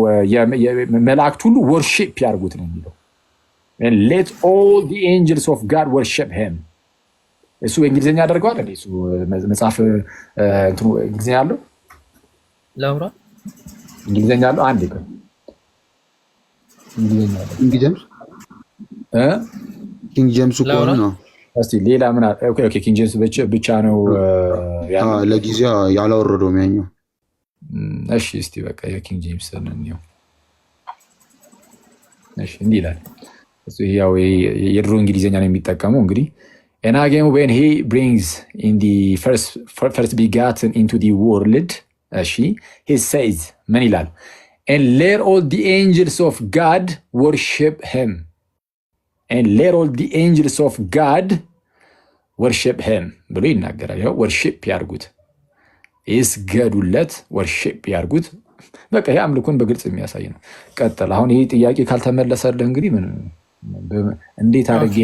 መላእክት ሁሉ ወርሺፕ ያርጉት ነው የሚለው። let all the angels of God worship him። እሱ እንግሊዝኛ ያደርገዋል እንዴ? እሱ መጽሐፍ እንትኑ እንግሊዝኛ አለው ላውራ እንግሊዝኛ አለው። አንድ ይቀር እንግሊዝኛ አለው ኪንግ ጄምስ ከሆነ ነው። እስቲ ሌላ ምን አለ? ኦኬ ኪንግ ጄምስ ብቻ ነው ለጊዜው ያላወረደውም ያኛው። እሺ እስቲ በቃ የኪንግ ጄምስ ነው። እሺ እንዲህ ይላል እሱ ያው የድሮ እንግሊዝኛ ነው የሚጠቀመው እንግዲህ and again when he brings in the first begotten into the world he says ምን ይላል? and let all the angels of God worship him and let all the angels of God worship him ብሎ ይናገራል። ያው worship ያርጉት፣ ይስገዱለት፣ worship ያርጉት። በቃ ይሄ አምልኮን በግልጽ የሚያሳይ ነው። ቀጥል። አሁን ይሄ ጥያቄ ካልተመለሰልህ እንግዲህ ምን እንዴት አድርጌ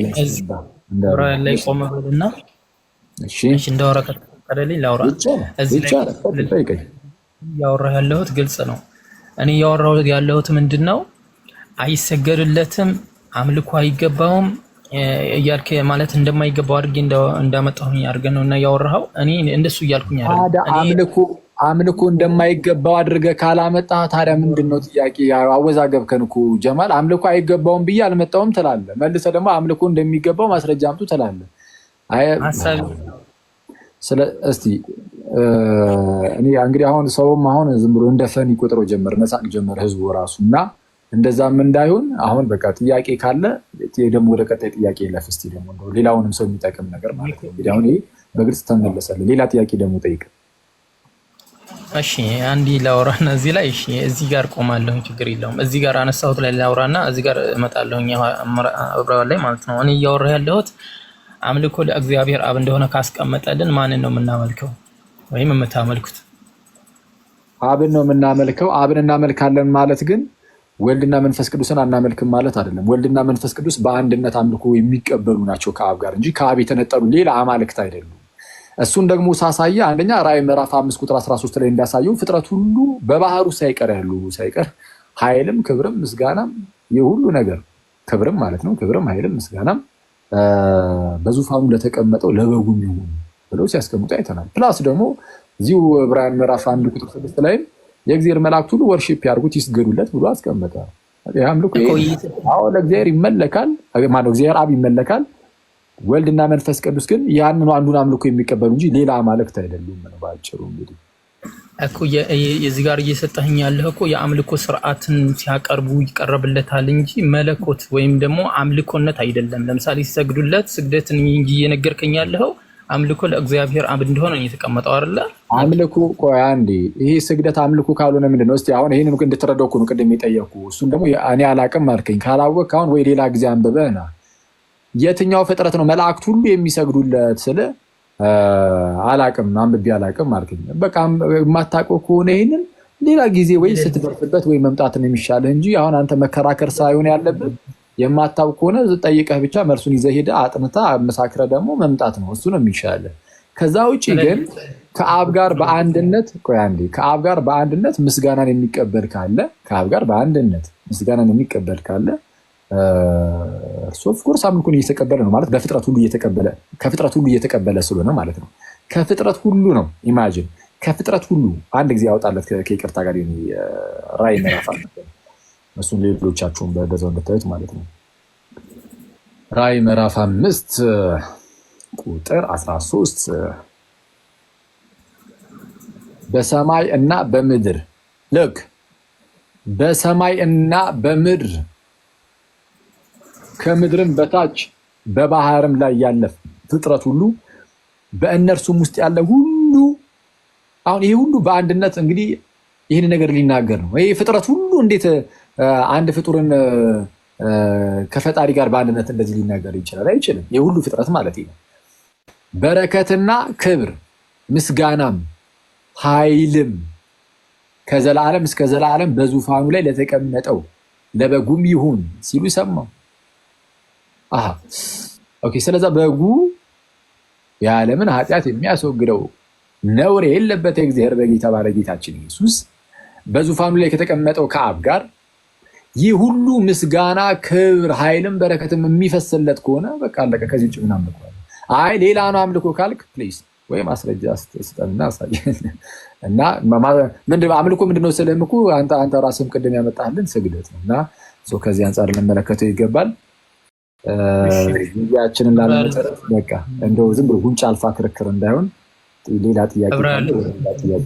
ላይ ቆመልና እሺ እንደወራ ከተቀደልኝ ላውራ። እዚህ ላይ ያወራህ ያለሁት ግልጽ ነው። እኔ ያወራሁት ያለሁት ምንድነው? አይሰገድለትም፣ አምልኮ አይገባውም እያልከ ማለት እንደማይገባው አድርጌ እንዳመጣሁኝ አድርገህ ነው እና ያወራኸው። እኔ እንደሱ እያልኩኝ አይደለም። አምልኮ እንደማይገባው አድርገህ ካላመጣ ታዲያ ምንድነው ጥያቄ? አወዛገብከን እኮ ጀማል። አምልኮ አይገባውም ብዬ አልመጣሁም ትላለህ። መልሰህ ደግሞ አምልኮ እንደሚገባው ማስረጃ አምጡ ትላለህ። እስቲ እኔ እንግዲህ አሁን ሰውም አሁን ዝም ብሎ እንደ ፈን ይቆጥረው ጀመር፣ መሳቅ ጀመር ህዝቡ ራሱ እና እንደዛም እንዳይሆን አሁን በቃ ጥያቄ ካለ ደግሞ ወደ ቀጣይ ጥያቄ ይለፍ። እስቲ ደግሞ ሌላውንም ሰው የሚጠቅም ነገር ማለት ነው። እንግዲህ አሁን ይሄ በግልጽ ተመለሰልህ። ሌላ ጥያቄ ደግሞ ጠይቅ። እሺ አንዲ ላውራና እዚህ ላይ እሺ እዚህ ጋር ቆማለሁ፣ ችግር የለውም። እዚህ ጋር አነሳሁት ላይ ላውራና እዚህ ጋር እመጣለሁኝ አብራው ላይ ማለት ነው። እኔ እያወራሁ ያለሁት አምልኮ ለእግዚአብሔር አብ እንደሆነ ካስቀመጠልን ማንን ነው የምናመልከው ወይም የምታመልኩት? አብን ነው የምናመልከው። አብን እናመልካለን ማለት ግን ወልድና መንፈስ ቅዱስን አናመልክም ማለት አይደለም። ወልድና መንፈስ ቅዱስ በአንድነት አምልኮ የሚቀበሉ ናቸው ከአብ ጋር እንጂ ከአብ የተነጠሉ ሌላ አማልክት አይደሉም። እሱን ደግሞ ሳሳየ አንደኛ ራዕይ ምዕራፍ 5 ቁጥር 13 ላይ እንዳሳየው ፍጥረት ሁሉ በባህሩ ሳይቀር ኃይልም ክብርም ምስጋናም የሁሉ ነገር ክብርም ማለት ነው ክብርም ኃይልም ምስጋናም በዙፋኑ ለተቀመጠው ለበጉም ይሁን ብለው ሲያስቀምጡ አይተናል። ፕላስ ደግሞ እዚሁ ዕብራውያን ምዕራፍ 1 ቁጥር 6 ላይ የእግዚአብሔር መላእክት ሁሉ ወርሺፕ ያርጉት ይስገዱለት ብሎ አስቀመጠ። ያምልኮ ለእግዚአብሔር ይመለካል፣ ማነው እግዚአብሔር አብ ይመለካል። ወልድና መንፈስ ቅዱስ ግን ያንኑ አንዱን አምልኮ የሚቀበሉ እንጂ ሌላ አማልክት አይደሉም ነው ባጭሩ። እንግዲህ እኮ የዚህ ጋር እየሰጠኸኝ ያለህ እኮ የአምልኮ ስርዓትን ሲያቀርቡ ይቀርብለታል እንጂ መለኮት ወይም ደግሞ አምልኮነት አይደለም። ለምሳሌ ሲሰግዱለት ስግደትን እንጂ እየነገርከኝ ያለኸው አምልኮ ለእግዚአብሔር አብ እንደሆነ የተቀመጠው አይደለ? አምልኮ ቆይ አንዴ፣ ይሄ ስግደት አምልኮ ካልሆነ ምንድነው? እስቲ አሁን ይሄንን እንድትረዳው እኮ ነው ቅድም የጠየኩ። እሱን ደግሞ እኔ አላቅም አልከኝ። ካላወቅህ አሁን ወይ ሌላ ጊዜ አንብበህና የትኛው ፍጥረት ነው መላእክት ሁሉ የሚሰግዱለት ስለ አላቅም አንብቤ አላቅም አልከኝ። በቃ የማታውቀው ከሆነ ይሄንን ሌላ ጊዜ ወይ ስትደርስበት ወይ መምጣትን የሚሻልህ እንጂ አሁን አንተ መከራከር ሳይሆን ያለብህ የማታውቅ ከሆነ ጠይቀህ ብቻ መልሱን ይዘህ ሄደህ አጥንተህ አመሳክረህ ደግሞ መምጣት ነው። እሱ ነው የሚሻልህ። ከዛ ውጪ ግን ከአብ ጋር በአንድነት ቆይ አንዴ፣ ከአብ ጋር በአንድነት ምስጋናን የሚቀበል ካለ ከአብ ጋር በአንድነት ምስጋናን የሚቀበል ካለ እርሱ ኦፍ ኮርስ አምልኮን እየተቀበለ ነው ማለት በፍጥረት ሁሉ እየተቀበለ ከፍጥረት ሁሉ እየተቀበለ ስለሆነ ማለት ነው። ከፍጥረት ሁሉ ነው። ኢማጂን ከፍጥረት ሁሉ አንድ ጊዜ ያወጣለት ከይቅርታ ጋር ራእይ ምዕራፍ እሱን ሌሎቻችሁን በዛው እንድታዩት ማለት ነው። ራእይ ምዕራፍ 5 ቁጥር 13 በሰማይ እና በምድር ልክ በሰማይ እና በምድር ከምድርም በታች በባህርም ላይ ያለ ፍጥረት ሁሉ በእነርሱም ውስጥ ያለ ሁሉ አሁን ይሄ ሁሉ በአንድነት እንግዲህ ይህን ነገር ሊናገር ነው። ይሄ ፍጥረት ሁሉ እንዴት አንድ ፍጡርን ከፈጣሪ ጋር በአንድነት እንደዚህ ሊናገር ይችላል? አይችልም። ይሄ ሁሉ ፍጥረት ማለት ነው። በረከትና ክብር ምስጋናም ኃይልም ከዘላለም እስከ ዘላለም በዙፋኑ ላይ ለተቀመጠው ለበጉም ይሁን ሲሉ ሰማው። ኦኬ። ስለዛ በጉ የዓለምን ኃጢአት የሚያስወግደው ነውር የሌለበት የእግዚአብሔር በግ የተባለ ጌታችን ኢየሱስ በዙፋኑ ላይ ከተቀመጠው ከአብ ጋር ይህ ሁሉ ምስጋና፣ ክብር፣ ኃይልም በረከትም የሚፈስለት ከሆነ በቃ አለቀ። ከዚህ ውጭ ምን አምልኮ አለ? አይ ሌላ ነው አምልኮ ካልክ ፕሊዝ ወይ ማስረጃ ስጠንና አሳየን። እና ምንድነው አምልኮ ምንድነው ስልህም እኮ አንተ ራስህም ቅድም ያመጣህልን ስግደት ነው። እና ከዚህ አንጻር ልንመለከተው ይገባል። ጊዜያችንን ላለመጨረስ በቃ እንደው ዝም ብሎ ጉንጭ አልፋ ክርክር እንዳይሆን ሌላ ጥያቄ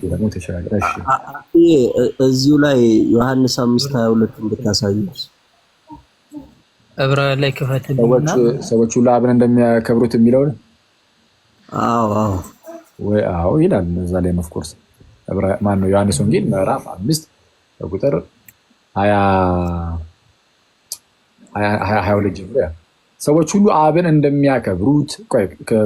ደግሞ ተሸጋግረ እዚሁ ላይ ዮሐንስ 5:22 እንድታሳዩ ዕብራውያን ላይ ክፈት ሰዎች ሁሉ አብን እንደሚያከብሩት የሚለውን አዎ ይላል እዛ ላይ ኦፍኮርስ ማነው ዮሐንስ ወንጌል ምዕራፍ 5 ቁጥር 22 ጀምሮ ሰዎች ሁሉ አብን እንደሚያከብሩት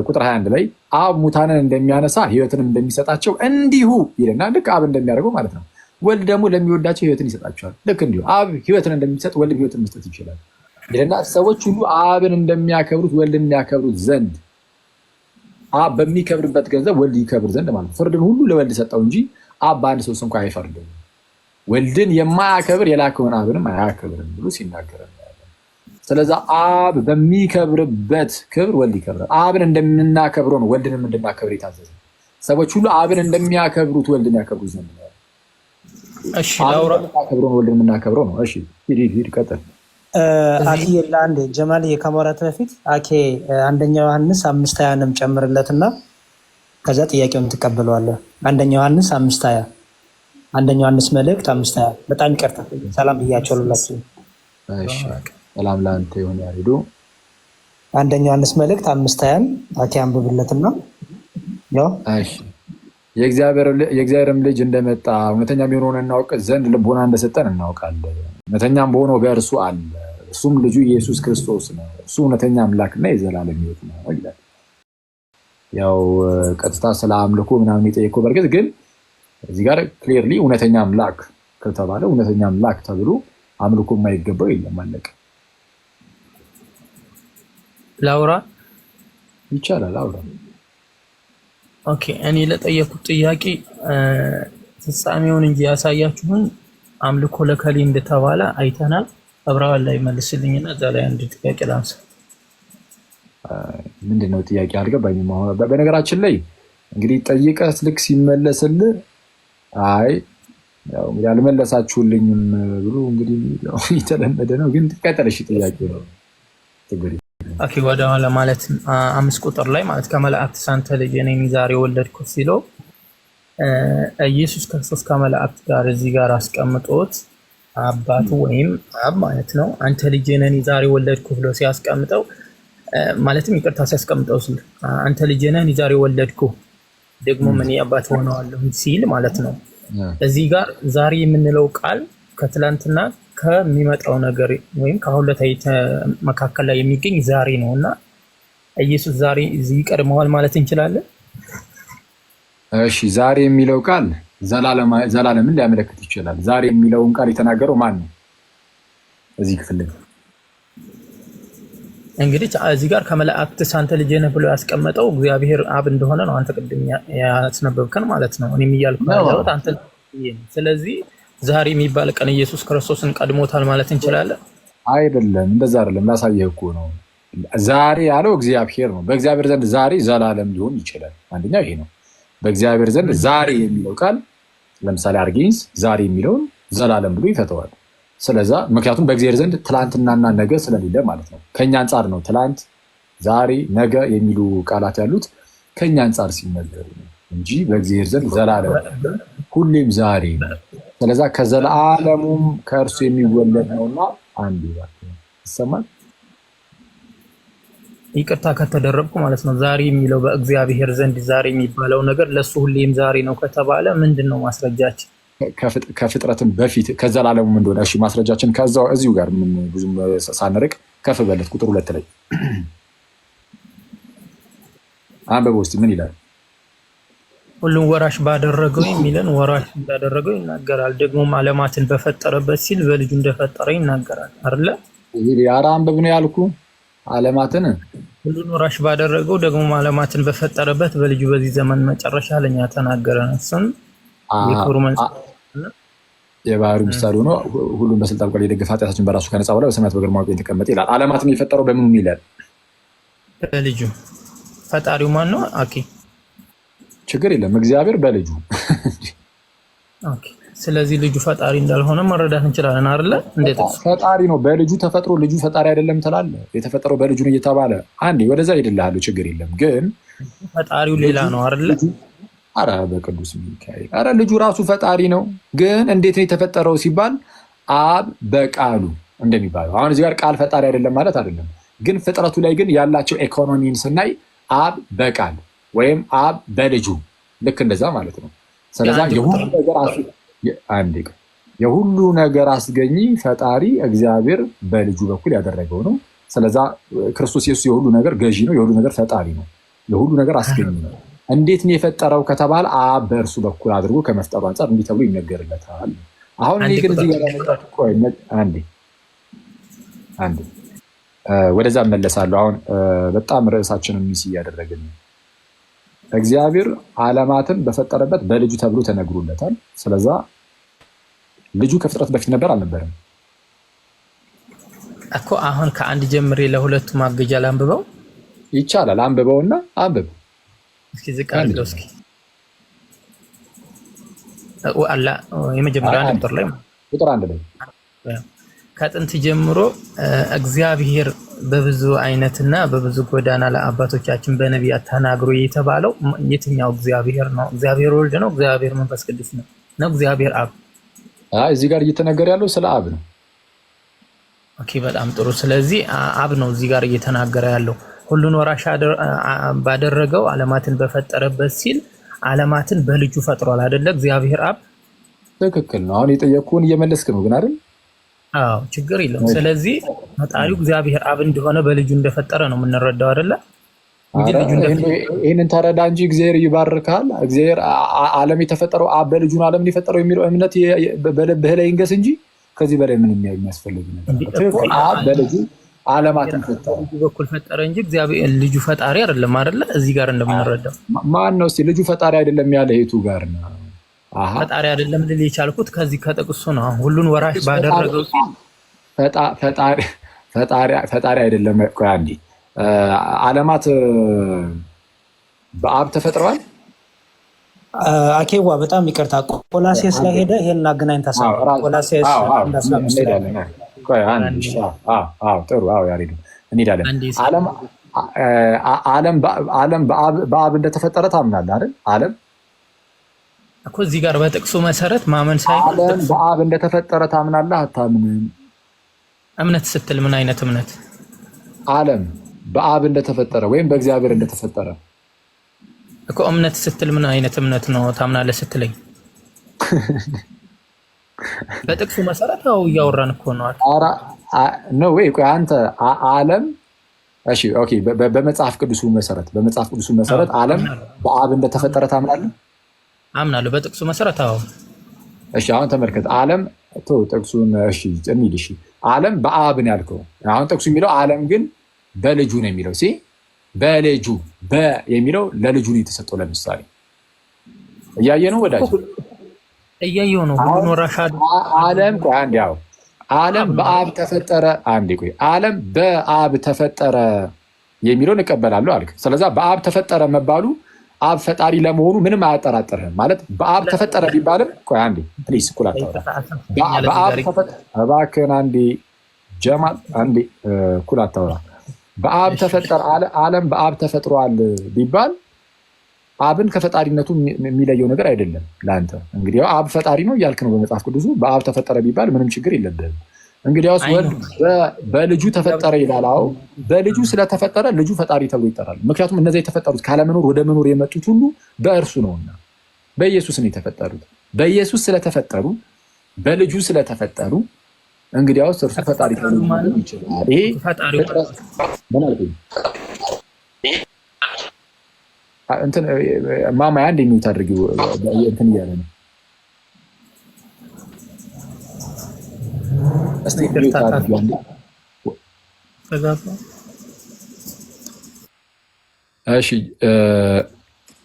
ቁጥር 21 ላይ አብ ሙታንን እንደሚያነሳ ሕይወትን እንደሚሰጣቸው እንዲሁ ይልና ልክ አብ እንደሚያደርገው ማለት ነው። ወልድ ደግሞ ለሚወዳቸው ሕይወትን ይሰጣቸዋል። ልክ እንዲሁ አብ ሕይወትን እንደሚሰጥ ወልድ ሕይወትን መስጠት ይችላል ይልና ሰዎች ሁሉ አብን እንደሚያከብሩት ወልድን የሚያከብሩት ዘንድ አብ በሚከብርበት ገንዘብ ወልድ ይከብር ዘንድ ማለት ነው። ፍርድን ሁሉ ለወልድ ሰጠው እንጂ አብ በአንድ ሰው እንኳን አይፈርድም። ወልድን የማያከብር የላከውን አብንም አያከብርም ብሎ ሲናገር ስለዛ አብ በሚከብርበት ክብር ወልድ ይከብራል። አብን እንደምናከብረው ነው ወልድንም እንድናከብር የታዘዘ። ሰዎች ሁሉ አብን እንደሚያከብሩት ወልድን ያከብሩት ዘንድ ነው። እሺ ላውራ አከብረው ወልድን የምናከብረው ነው። እሺ ሂድ ቀጥል። አኪ ለአንድ ጀማል ከማውራት በፊት አኬ አንደኛ ዮሐንስ 5:20ንም ጨምርለትና ከዛ ጥያቄውን ትቀበለዋለህ። አንደኛ ዮሐንስ 5:20 አንደኛ ዮሐንስ መልእክት 5:20 በጣም ይቅርታ ሰላም ብያቸው ሁላችሁ። እሺ ሰላም ላንተ ይሁን ያሪዱ። አንደኛ ዮሐንስ መልእክት 5:20 አኬ አንብብለትና ያው እሺ የእግዚአብሔርም ልጅ እንደመጣ እውነተኛ የሚሆነውን እናውቅ ዘንድ ልቦና እንደሰጠን እናውቃለን። እውነተኛም በሆነው በእርሱ አለ፣ እርሱም ልጁ ኢየሱስ ክርስቶስ ነው። እርሱ እውነተኛ አምላክና የዘላለም ሕይወት ነው ይላል። ያው ቀጥታ ስለ አምልኮ ምናምን የጠየቀው በርግጥ ግን እዚህ ጋር ክሊርሊ እውነተኛ አምላክ ከተባለ እውነተኛ አምላክ ተብሎ አምልኮ የማይገባው የለም። አለቀ። ላውራ ይቻላል። አውራ። ኦኬ። እኔ ለጠየኩት ጥያቄ ፍጻሜውን እንጂ ያሳያችሁን አምልኮ ለከሊ እንደተባለ አይተናል። ዕብራውያን ላይ መልስልኝና እዛ ላይ አንድ ጥያቄ ላንሳ። ምንድነው ጥያቄ? አልገባኝም። በነገራችን ላይ እንግዲህ ጠይቀህ ልክ ሲመለስልህ አይ ያው እንግዲህ አልመለሳችሁልኝም ብሎ እንግዲህ የተለመደ ነው። ግን ቀጥለሽ ጥያቄ ነው ትግሪ። ኦኬ። ወደ ኋላ ማለት 5 ቁጥር ላይ ማለት ከመላእክት አንተ ልጅ ነኝ ዛሬ ወለድኩት ሲለው ኢየሱስ ክርስቶስ ከመላእክት ጋር እዚህ ጋር አስቀምጦት አባቱ ወይም አብ ማለት ነው አንተ ልጅ ነኝ ዛሬ ወለድኩት ብሎ ሲያስቀምጠው ማለትም ይቅርታ ሲያስቀምጠው አንተ ልጅ ነኝ ዛሬ ወለድኩ ደግሞ ምን አባት ሆነዋለሁ ሲል ማለት ነው። እዚህ ጋር ዛሬ የምንለው ቃል ከትላንትና ከሚመጣው ነገር ወይም ከሁለት መካከል ላይ የሚገኝ ዛሬ ነውና ኢየሱስ ዛሬ እዚህ ይቀድመዋል ማለት እንችላለን። እሺ ዛሬ የሚለው ቃል ዘላለምን ሊያመለክት ይችላል። ዛሬ የሚለውን ቃል የተናገረው ማን ነው? እዚህ ክፍል ላይ እንግዲህ እዚህ ጋር ከመላእክት አንተ ልጅ ነህ ብሎ ያስቀመጠው እግዚአብሔር አብ እንደሆነ ነው። አንተ ቅድም ያስነበብከን ማለት ነው። እኔም እያልኩ ነው አንተ። ስለዚህ ዛሬ የሚባል ቀን ኢየሱስ ክርስቶስን ቀድሞታል ማለት እንችላለን? አይደለም፣ እንደዛ አይደለም። ላሳየህ እኮ ነው። ዛሬ ያለው እግዚአብሔር ነው። በእግዚአብሔር ዘንድ ዛሬ ዘላለም ሊሆን ይችላል። አንደኛው ይሄ ነው። በእግዚአብሔር ዘንድ ዛሬ የሚለው ቃል ለምሳሌ አርጌንስ ዛሬ የሚለውን ዘላለም ብሎ ይፈተዋል። ስለዛ ምክንያቱም በእግዚአብሔር ዘንድ ትላንትናና ነገ ስለሌለ ማለት ነው። ከኛ አንጻር ነው ትላንት፣ ዛሬ፣ ነገ የሚሉ ቃላት ያሉት ከኛ አንጻር ሲነገሩ ነው እንጂ በእግዚአብሔር ዘንድ ዘላለም ሁሌም ዛሬ ነው። ስለዛ ከዘላለሙም ከእርሱ የሚወለድ ነውና አንድ ይሰማል። ይቅርታ ከተደረብኩ ማለት ነው። ዛሬ የሚለው በእግዚአብሔር ዘንድ ዛሬ የሚባለው ነገር ለሱ ሁሌም ዛሬ ነው ከተባለ ምንድን ነው ማስረጃችን? ከፍጥረትም በፊት ከዘላለሙም እንደሆነ እሺ፣ ማስረጃችን ከዛው እዚሁ ጋር ምንም ብዙም ሳንርቅ ከፍ በለት ቁጥር 2 ላይ አንበበው እስቲ ምን ይላል? ሁሉን ወራሽ ባደረገው የሚለን ወራሽ እንዳደረገው ይናገራል። ደግሞም ዓለማትን በፈጠረበት ሲል በልጁ እንደፈጠረ ይናገራል አይደለ? ይሄ ያራ አንበብ ነው ያልኩ። ዓለማትን ሁሉን ወራሽ ባደረገው ደግሞም ዓለማትን በፈጠረበት በልጁ በዚህ ዘመን መጨረሻ ለኛ ተናገረን። እሱም የባህሩ ምሳሌ ሆኖ ሁሉም በስልጣን ቃል የደገፈ ኃጢአታችን በራሱ ከነጻ በኋላ በሰማያት በግርማው ቀኝ ተቀመጠ ይላል። ዓለማትን የፈጠረው በምኑ ይላል? በልጁ። ፈጣሪው ማን ነው? ኦኬ ችግር የለም እግዚአብሔር በልጁ። ኦኬ ስለዚህ ልጁ ፈጣሪ እንዳልሆነ መረዳት እንችላለን አይደለ? እንዴት ፈጣሪ ነው? በልጁ ተፈጥሮ ልጁ ፈጣሪ አይደለም ትላለህ? የተፈጠረው በልጁ ነው እየተባለ አንዴ ወደዛ ይደላሉ። ችግር የለም ግን ፈጣሪው ሌላ ነው አይደለ? አረ በቅዱስ ሚካኤል አረ ልጁ ራሱ ፈጣሪ ነው። ግን እንዴት ነው የተፈጠረው ሲባል አብ በቃሉ እንደሚባለው። አሁን እዚህ ጋር ቃል ፈጣሪ አይደለም ማለት አይደለም። ግን ፍጥረቱ ላይ ግን ያላቸው ኢኮኖሚን ስናይ አብ በቃል ወይም አብ በልጁ ልክ እንደዛ ማለት ነው። ስለዚህ የሁሉ ነገር አስገኚ ፈጣሪ እግዚአብሔር በልጁ በኩል ያደረገው ነው። ስለዛ ክርስቶስ ኢየሱስ የሁሉ ነገር ገዢ ነው፣ የሁሉ ነገር ፈጣሪ ነው፣ የሁሉ ነገር አስገኚ ነው። እንዴት ነው የፈጠረው ከተባለ አብ በእርሱ በኩል አድርጎ ከመፍጠሩ አንጻር እንዲህ ተብሎ ይነገርለታል። አሁን እኔ ግን እዚህ አንዴ ወደዛ እመለሳለሁ። አሁን በጣም ርዕሳችንን ሚስ እያደረግን ነው። እግዚአብሔር ዓለማትን በፈጠረበት በልጁ ተብሎ ተነግሮለታል። ስለዛ ልጁ ከፍጥረት በፊት ነበር አልነበረም እኮ። አሁን ከአንድ ጀምሬ ለሁለቱ ማገጃ ላንብበው ይቻላል። አንብበውና አንብበው እስኪ ዝቅ አድርገው እስኪ አላ የመጀመሪያ ቁጥር ላይ ቁጥር 1 ላይ ከጥንት ጀምሮ እግዚአብሔር በብዙ አይነትና በብዙ ጎዳና ለአባቶቻችን በነቢያት ተናግሮ የተባለው የትኛው እግዚአብሔር ነው? እግዚአብሔር ወልድ ነው? እግዚአብሔር መንፈስ ቅዱስ ነው? እግዚአብሔር አብ? እዚህ ጋር እየተነገረ ያለው ስለ አብ ነው። ኦኬ በጣም ጥሩ። ስለዚህ አብ ነው እዚህ ጋር እየተናገረ ያለው። ሁሉን ወራሽ ባደረገው ዓለማትን በፈጠረበት ሲል ዓለማትን በልጁ ፈጥሯል አይደለ? እግዚአብሔር አብ። ትክክል ነው። አሁን የጠየቅኩህን እየመለስክ ነው ግን አይደል? አዎ ችግር የለም። ስለዚህ ፈጣሪው እግዚአብሔር አብ እንደሆነ በልጁ እንደፈጠረ ነው የምንረዳው አይደለ? ይህንን ተረዳ እንጂ እግዚአብሔር ይባርካል። እግዚአብሔር ዓለም የተፈጠረው አብ በልጁ ነው ዓለምን የፈጠረው የሚለው እምነት በልብህ ላይ ይንገስ እንጂ ከዚህ በላይ ምን የሚያስፈልግ ነገር? አብ በልጁ ዓለማትን ፈጠረ በኩል ፈጠረ እንጂ እግዚአብሔር ልጁ ፈጣሪ አይደለም አይደለ? እዚህ ጋር እንደምንረዳው ማን ነው እስኪ ልጁ ፈጣሪ አይደለም ያለ የቱ ጋር ነው? ፈጣሪ አይደለም ልል የቻልኩት ከዚህ ከጥቅሱ ነው። ሁሉን ወራሽ ባደረገው ፈጣሪ አይደለም። ቆይ አንዴ ዓለማት በአብ ተፈጥረዋል። አኬዋ በጣም ይቅርታ ቆላሴስ ላይ ሄደ ይሄን አገናኝ ታሳብ ቆላሴስ እንሄዳለን። ጥሩ ያሬዱ እንሄዳለን። ዓለም በአብ እንደተፈጠረ ታምናለህ አይደል? ዓለም እኮ እዚህ ጋር በጥቅሱ መሰረት ማመን ሳይሆን ዓለም በአብ እንደተፈጠረ ታምናለህ አታምንም? እምነት ስትል ምን አይነት እምነት? ዓለም በአብ እንደተፈጠረ ወይም በእግዚአብሔር እንደተፈጠረ እኮ እምነት ስትል ምን አይነት እምነት ነው ታምናለህ ስትለኝ? በጥቅሱ መሰረት ያው እያወራን እኮ ነው። ነው ወይ? ቆይ አንተ ዓለም እሺ ኦኬ፣ በመጽሐፍ ቅዱሱ መሰረት ዓለም በአብ እንደተፈጠረ ታምናለህ? አምናለሁ በጥቅሱ መሰረት። አዎ እሺ አሁን ተመልከት። ዓለም ጥቅሱን እሺ እንሂድ። እሺ ዓለም በአብ ነው ያልከው። አሁን ጥቅሱ የሚለው ዓለም ግን በልጁ ነው የሚለው። በልጁ የሚለው ለልጁ ነው የተሰጠው። ለምሳሌ እያየ ነው ወዳጅ፣ እያየው ነው። ሁሉን ወራሽ ዓለም ቆይ አንድ ዓለም በአብ ተፈጠረ። አንዴ ቆይ፣ ዓለም በአብ ተፈጠረ የሚለውን እቀበላለሁ አልክ። ስለዛ በአብ ተፈጠረ መባሉ አብ ፈጣሪ ለመሆኑ ምንም አያጠራጥርህም ማለት። በአብ ተፈጠረ ቢባልም ቆይ አንዴ ፕሊዝ እኩል አታውራ። በአብ ተፈጠረ እባክህን አንዴ ጀማል አንዴ እኩል አታውራ። በአብ ተፈጠረ ዓለም በአብ ተፈጥሯል ቢባል አብን ከፈጣሪነቱ የሚለየው ነገር አይደለም ለአንተ። እንግዲህ አብ ፈጣሪ ነው እያልክ ነው በመጽሐፍ ቅዱሱ። በአብ ተፈጠረ ቢባል ምንም ችግር የለብህም። እንግዲያውስ ወልድ በልጁ ተፈጠረ ይላል። አዎ በልጁ ስለተፈጠረ ልጁ ፈጣሪ ተብሎ ይጠራል። ምክንያቱም እነዚያ የተፈጠሩት ካለመኖር ወደ መኖር የመጡት ሁሉ በእርሱ ነውና በኢየሱስ ነው የተፈጠሩት። በኢየሱስ ስለተፈጠሩ በልጁ ስለተፈጠሩ እንግዲያውስ እርሱ ፈጣሪ ተብሎ ይችላል። ይሄ እንትን ማማያ እንደሚውት አድርጊው እንትን እያለ ነው። እሺ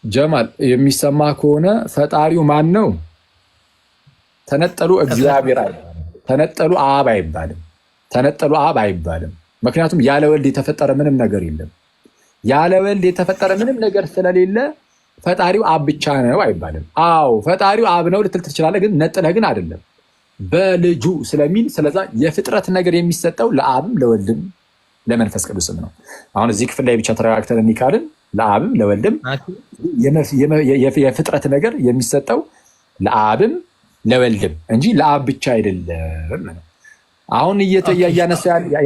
ጀማል የሚሰማ ከሆነ ፈጣሪው ማን ነው? ተነጠሉ እግዚአብሔር አይባልም። ተነጠሉ አብ አይባልም። ተነጠሉ አብ አይባልም። ምክንያቱም ያለ ወልድ የተፈጠረ ምንም ነገር የለም። ያለ ወልድ የተፈጠረ ምንም ነገር ስለሌለ ፈጣሪው አብ ብቻ ነው አይባልም። አዎ ፈጣሪው አብ ነው ልትል ትችላለህ፣ ግን ነጥለህ ግን አይደለም በልጁ ስለሚል። ስለዛ የፍጥረት ነገር የሚሰጠው ለአብም ለወልድም ለመንፈስ ቅዱስም ነው። አሁን እዚህ ክፍል ላይ ብቻ ተረጋግተን እንካልን ለአብም ለወልድም የፍጥረት ነገር የሚሰጠው ለአብም ለወልድም እንጂ ለአብ ብቻ አይደለም። አሁን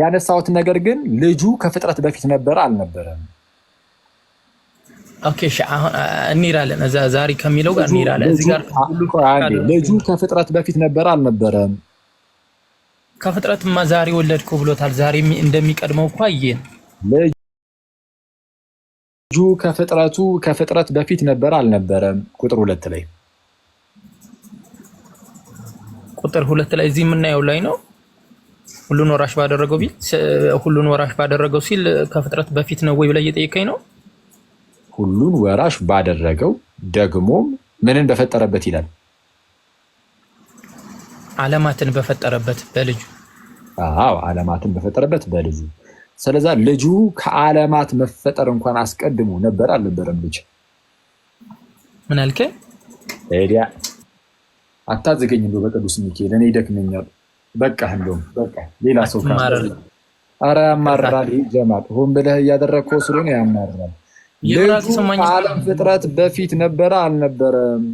ያነሳሁት ነገር ግን ልጁ ከፍጥረት በፊት ነበረ አልነበረም? ኦኬ እሺ፣ አሁን እንሄዳለን እዛ ዛሬ ከሚለው ጋር እንሄዳለን። እዚህ ጋር ልጁ ከፍጥረት በፊት ነበረ አልነበረም? ከፍጥረትማ ዛሬ ወለድኩ ብሎታል። ዛሬ እንደሚቀድመው እኮ አየን። ልጁ ከፍጥረት በፊት ነበረ አልነበረም? ቁጥር 2 ላይ እዚህ የምናየው ላይ ነው። ሁሉን ወራሽ ባደረገው ቢል ሁሉን ወራሽ ባደረገው ሲል ከፍጥረት በፊት ነው ወይ ብለህ እየጠየቀኝ ነው? ሁሉን ወራሽ ባደረገው ደግሞም ምንን በፈጠረበት ይላል? ዓለማትን በፈጠረበት በልጁ። አዎ ዓለማትን በፈጠረበት በልጁ። ስለዛ ልጁ ከዓለማት መፈጠር እንኳን አስቀድሞ ነበር አልነበረም? ልጅ ምን አልከኝ? ኤዲያ አታዘገኝ እንደው በቅዱስ ሚካኤል እኔ ይደክመኛል። በቃ እንደውም በቃ ሌላ ሰው ካለ ኧረ ያማርራል። ይሄ ጀማል ሆን ብለህ እያደረግከው ስለሆነ ያማርራል። ልጁ ከዓለም ፍጥረት በፊት ነበረ አልነበረም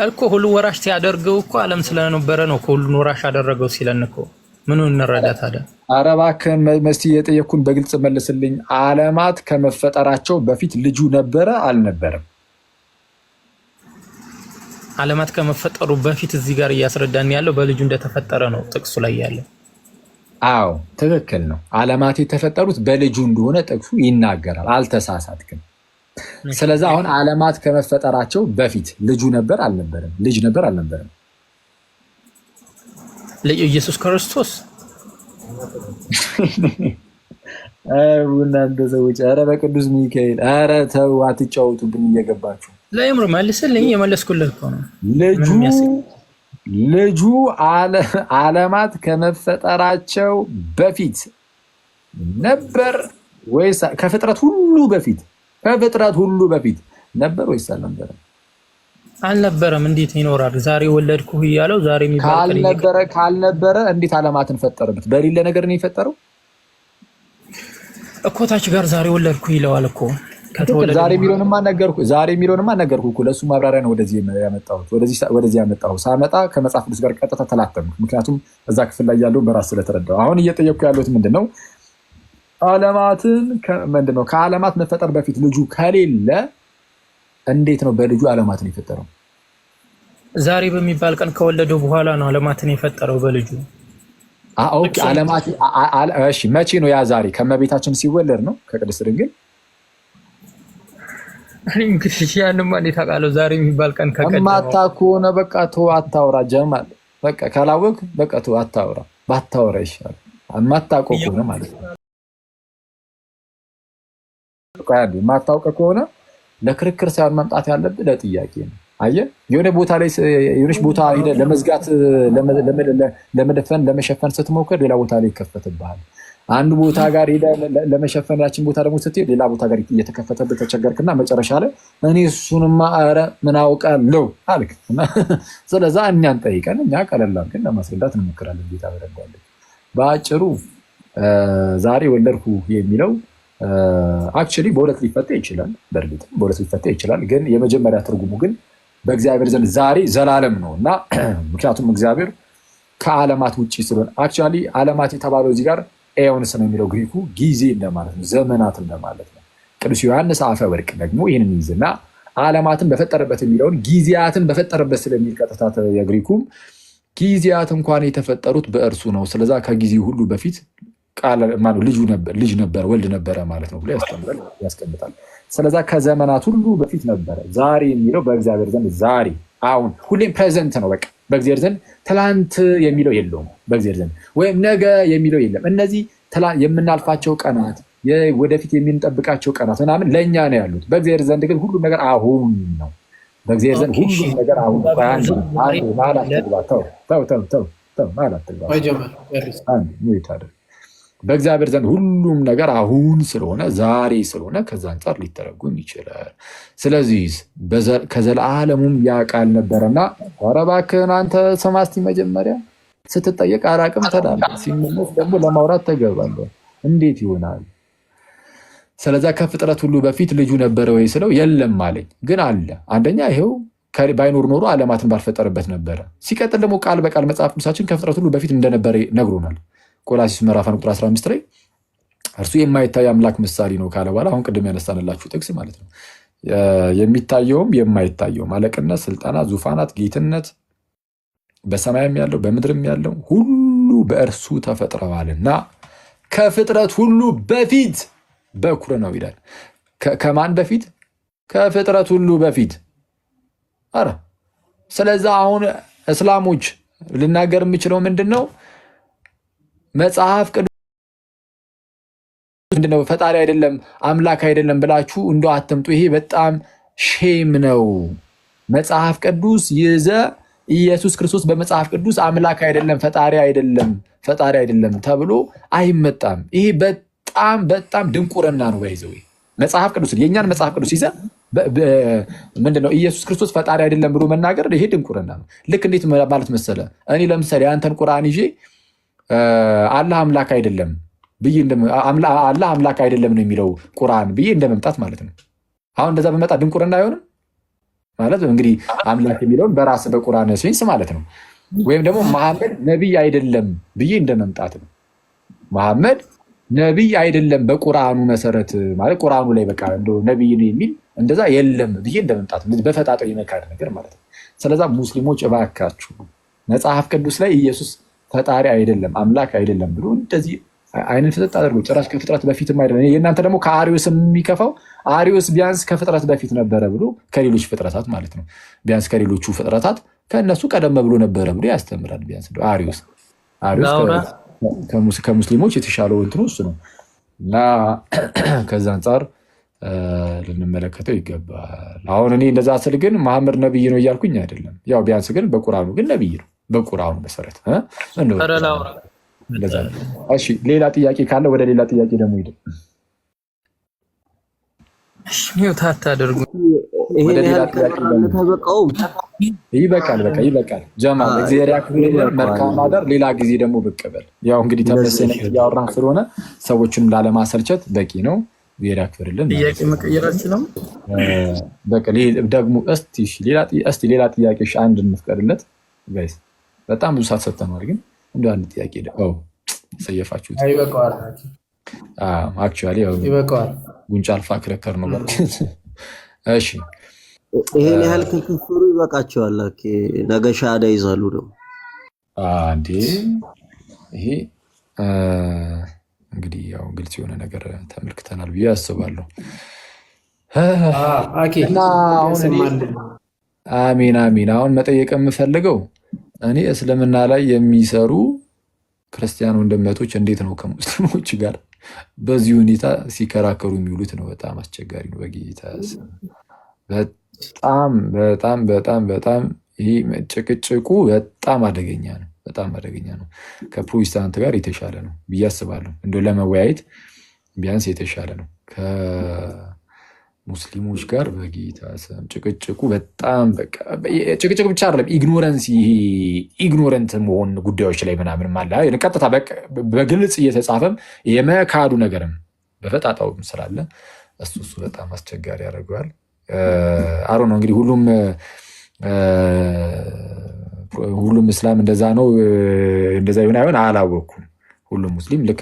እኮ? ሁሉ ወራሽ ሲያደርገው እኮ ዓለም ስለነበረ ነው ሁሉን ወራሽ አደረገው ሲለን እኮ ምኑን እንረዳ ታዲያ? ኧረ እባክህን መስቲ የጠየኩን በግልጽ መልስልኝ። ዓለማት ከመፈጠራቸው በፊት ልጁ ነበረ አልነበረም? ዓለማት ከመፈጠሩ በፊት እዚህ ጋር እያስረዳን ያለው በልጁ እንደተፈጠረ ነው ጥቅሱ ላይ ያለው። አዎ ትክክል ነው። ዓለማት የተፈጠሩት በልጁ እንደሆነ ጥቅሱ ይናገራል። አልተሳሳትክም። ስለዚህ አሁን ዓለማት ከመፈጠራቸው በፊት ልጁ ነበር አልነበረም? ልጅ ነበር አልነበረም? ልጅ ኢየሱስ ክርስቶስ እናንተ ሰዎች ኧረ በቅዱስ ሚካኤል ኧረ ተው አትጫወቱብን እየገባችሁ። ለምር መልስልኝ። የመለስኩልህ እኮ ነው። ልጁ ዓለማት ከመፈጠራቸው በፊት ነበር ወይስ ከፍጥረት ሁሉ በፊት? ከፍጥረት ሁሉ በፊት ነበር ወይስ አልነበረም? አልነበረም። እንዴት ይኖራል? ዛሬ ወለድኩህ እያለው ዛሬ የሚባል ካልነበረ እንዴት ዓለማትን ፈጠረበት? በሌለ ነገር ነው የፈጠረው እኮ። ታች ጋር ዛሬ ወለድኩህ ይለዋል እኮ። ዛሬ የሚለውንማ ነገርኩህ እኮ። ለእሱ ማብራሪያ ነው ወደዚህ ያመጣሁት። ወደዚህ ያመጣሁት ሳመጣ ከመጽሐፍ ቅዱስ ጋር ቀጥታ ተላተምኩ። ምክንያቱም እዛ ክፍል ላይ ያለው በራስ ስለተረዳው። አሁን እየጠየኩ ያለሁት ምንድን ነው? ከዓለማት መፈጠር በፊት ልጁ ከሌለ እንዴት ነው በልጁ ዓለማትን የፈጠረው? ዛሬ በሚባል ቀን ከወለደው በኋላ ነው ዓለማትን የፈጠረው በልጁ። መቼ ነው ያ ዛሬ? ከእመቤታችን ሲወለድ ነው ከቅድስት ድንግል። እንግዲህ ያንማ እንዴት አውቃለሁ? ዛሬ የሚባል ቀን ከማታ ከሆነ በቃ ተው አታውራ ጀማል። በቃ ካላወቅ በቃ ተው አታውራ። ባታውራ ይሻላል። የማታውቀው ከሆነ ማለት ነው። የማታውቀው ከሆነ ለክርክር ሳይሆን መምጣት ያለብህ ለጥያቄ ነው። አየህ የሆነ ቦታ ላይ የሆነች ቦታ ሄደህ ለመዝጋት ለመደፈን ለመሸፈን ስትሞክር ሌላ ቦታ ላይ ይከፈትብሃል። አንድ ቦታ ጋር ሄደህ ለመሸፈን ያችን ቦታ ደግሞ ስትሄድ ሌላ ቦታ ጋር እየተከፈተብህ ተቸገርክና መጨረሻ ላይ እኔ እሱንማ ኧረ ምን አውቃለሁ አልክ። ስለዛ እኛን ጠይቀን እኛ ቀለል አድርገን ለማስረዳት እንሞክራለን። ጌታ በረዳለን። በአጭሩ ዛሬ ወለድኩ የሚለው አክቹዋሊ በሁለት ሊፈታ ይችላል። በእርግጥ በሁለት ሊፈታ ይችላል። ግን የመጀመሪያ ትርጉሙ ግን በእግዚአብሔር ዘንድ ዛሬ ዘላለም ነው እና ምክንያቱም እግዚአብሔር ከዓለማት ውጭ ስለሆነ አክቹዋሊ ዓለማት የተባለው እዚህ ጋር ኤዮንስ ነው የሚለው ግሪኩ ጊዜ እንደማለት ነው፣ ዘመናት እንደማለት ነው። ቅዱስ ዮሐንስ አፈወርቅ ደግሞ ይህንን ይዝና ዓለማትን በፈጠረበት የሚለውን ጊዜያትን በፈጠረበት ስለሚል ቀጥታ የግሪኩም ጊዜያት እንኳን የተፈጠሩት በእርሱ ነው፣ ስለዛ ከጊዜ ሁሉ በፊት ልጅ ነበረ ወልድ ነበረ ማለት ነው ብሎ ያስቀምጣል። ስለዛ ከዘመናት ሁሉ በፊት ነበረ። ዛሬ የሚለው በእግዚአብሔር ዘንድ ዛሬ አሁን ሁሌም ፕሬዘንት ነው። በቃ በእግዚአብሔር ዘንድ ትላንት የሚለው የለውም። በእግዚአብሔር ዘንድ ወይም ነገ የሚለው የለም። እነዚህ የምናልፋቸው ቀናት፣ ወደፊት የምንጠብቃቸው ቀናት ምናምን ለእኛ ነው ያሉት። በእግዚአብሔር ዘንድ ግን ሁሉም ነገር አሁን ነው። በእግዚአብሔር ዘንድ ሁሉም ነገር አሁን በእግዚአብሔር ዘንድ ሁሉም ነገር አሁን ስለሆነ ዛሬ ስለሆነ ከዛ አንጻር ሊተረጉም ይችላል። ስለዚህ ከዘላለሙም ያ ቃል ነበረና ኧረ እባክህን አንተ ስማ እስቲ መጀመሪያ ስትጠየቅ አራቅም ትላለህ፣ ሲመለስ ደግሞ ለማውራት ተገባለህ። እንዴት ይሆናል? ስለዛ ከፍጥረት ሁሉ በፊት ልጁ ነበረ ወይ ስለው የለም አለኝ። ግን አለ። አንደኛ ይሄው ባይኖር ኖሮ ዓለማትን ባልፈጠረበት ነበረ። ሲቀጥል ደግሞ ቃል በቃል መጽሐፍ ቅዱሳችን ከፍጥረት ሁሉ በፊት እንደነበረ ነግሮናል። ቆላስይስ ምዕራፍ 1 ቁጥር 15 ላይ እርሱ የማይታይ አምላክ ምሳሌ ነው ካለ በኋላ አሁን ቅድም ያነሳንላችሁ ጥቅስ ማለት ነው የሚታየውም የማይታየውም አለቅነት፣ ስልጣናት፣ ዙፋናት፣ ጌትነት በሰማይም ያለው በምድርም ያለው ሁሉ በእርሱ ተፈጥረዋልና ከፍጥረት ሁሉ በፊት በኩር ነው ይላል። ከማን በፊት? ከፍጥረት ሁሉ በፊት። አረ ስለዛ አሁን እስላሞች ልናገር የምችለው ምንድን ነው? መጽሐፍ ቅዱስ ምንድነው? ፈጣሪ አይደለም አምላክ አይደለም ብላችሁ እንደው አትምጡ። ይሄ በጣም ሼም ነው። መጽሐፍ ቅዱስ ይዘ ኢየሱስ ክርስቶስ በመጽሐፍ ቅዱስ አምላክ አይደለም ፈጣሪ አይደለም ተብሎ አይመጣም። ይሄ በጣም በጣም ድንቁርና ነው። ባይዘው መጽሐፍ ቅዱስ የኛን መጽሐፍ ቅዱስ ይዘ ምንድነው ኢየሱስ ክርስቶስ ፈጣሪ አይደለም ብሎ መናገር ይሄ ድንቁርና ነው። ልክ እንዴት ማለት መሰለ እኔ ለምሳሌ አንተን ቁርአን ይዤ አላህ አምላክ አይደለም ብዬ አላህ አምላክ አይደለም ነው የሚለው ቁርአን ብዬ እንደመምጣት ማለት ነው። አሁን እንደዛ በመጣ ድንቁርና አይሆንም ማለት እንግዲህ አምላክ የሚለውን በራስ በቁርአን ሴንስ ማለት ነው። ወይም ደግሞ መሐመድ ነብይ አይደለም ብዬ እንደመምጣት ነው። መሐመድ ነብይ አይደለም በቁርአኑ መሰረት ማለት ቁርአኑ ላይ በቃ እንደው ነብይ ነው የሚል እንደዛ የለም ብዬ እንደመምጣት ነው። በፈጣጣው የመካድ ነገር ማለት ነው። ስለዛ ሙስሊሞች እባካችሁ መጽሐፍ ቅዱስ ላይ ኢየሱስ ፈጣሪ አይደለም አምላክ አይደለም ብሎ እንደዚህ አይንን ፍጥጥ አድርጎ ጭራሽ ከፍጥረት በፊትም አይደለም። የእናንተ ደግሞ ከአሪዮስ የሚከፋው አሪዮስ ቢያንስ ከፍጥረት በፊት ነበረ ብሎ ከሌሎች ፍጥረታት ማለት ነው ቢያንስ ከሌሎቹ ፍጥረታት ከእነሱ ቀደም ብሎ ነበረ ብሎ ያስተምራል። ቢያንስ አሪዮስ ከሙስሊሞች የተሻለው እንትኑ እሱ ነው እና ከዛ አንጻር ልንመለከተው ይገባል። አሁን እኔ እንደዛ ስል ግን መሐመድ ነብይ ነው እያልኩኝ አይደለም። ያው ቢያንስ ግን በቁርአኑ ግን ነብይ ነው በቁርአኑ መሰረት። እሺ ሌላ ጥያቄ ካለ ወደ ሌላ ጥያቄ ደግሞ ሄደ። እሺ ሚውት አታደርጉ። ወደ ሌላ ጥያቄ ይበቃል። በቃ ይበቃል። ጀማል እግዚአብሔር ያክብርልን። መልካም አዳር። ሌላ ጊዜ ደግሞ ብቅ በል። ያው እንግዲህ ተመሰለ ያወራን ስለሆነ ሰዎችንም ላለማሰልቸት በቂ ነው። እግዚአብሔር ያክብርልን። ጥያቄ መቀየራችን ነው። በቃ ደግሞ እስቲ ሌላ ጥያቄሽ አንድ እንፍቀድለት ጋይስ። በጣም ብዙ ሰዓት ሰጥተናል፣ ግን እንደ አንድ ጥያቄ ሰየፋችሁት። ይበቃዋል። አክቹዋሊ ይበቃዋል። ጉንጫ አልፋ ክረከር ነው። እሺ ይሄን ያህል ከከፈሩ ይበቃቸዋል። ነገ ሻዳ ይዛሉ ነው እንዴ? ይሄ እንግዲህ ያው ግልጽ የሆነ ነገር ተመልክተናል ብዬ አስባለሁ። አሚን አሚን። አሁን መጠየቅ የምፈልገው እኔ እስልምና ላይ የሚሰሩ ክርስቲያን ወንድመቶች እንዴት ነው ከሙስሊሞች ጋር በዚህ ሁኔታ ሲከራከሩ የሚውሉት ነው። በጣም አስቸጋሪ ነው። በጌታ በጣም በጣም በጣም በጣም ይህ ጭቅጭቁ በጣም አደገኛ ነው። በጣም አደገኛ ነው። ከፕሮቴስታንት ጋር የተሻለ ነው ብዬ አስባለሁ። እንደው ለመወያየት ቢያንስ የተሻለ ነው ከሙስሊሞች ጋር በጌታ ስም። ጭቅጭቁ በጣም በቃ ጭቅጭቅ ብቻ አይደለም፣ ኢግኖረንስ፣ ኢግኖረንት መሆን ጉዳዮች ላይ ምናምን አለ። ቀጥታ በግልጽ እየተጻፈም የመካዱ ነገርም በፈጣጣውም ስላለ እሱ በጣም አስቸጋሪ ያደርገዋል። አሮ ነው እንግዲህ ሁሉም እስላም እንደዛ ነው እንደዛ ይሆን አይሆን አላወኩም። ሁሉም ሙስሊም ልክ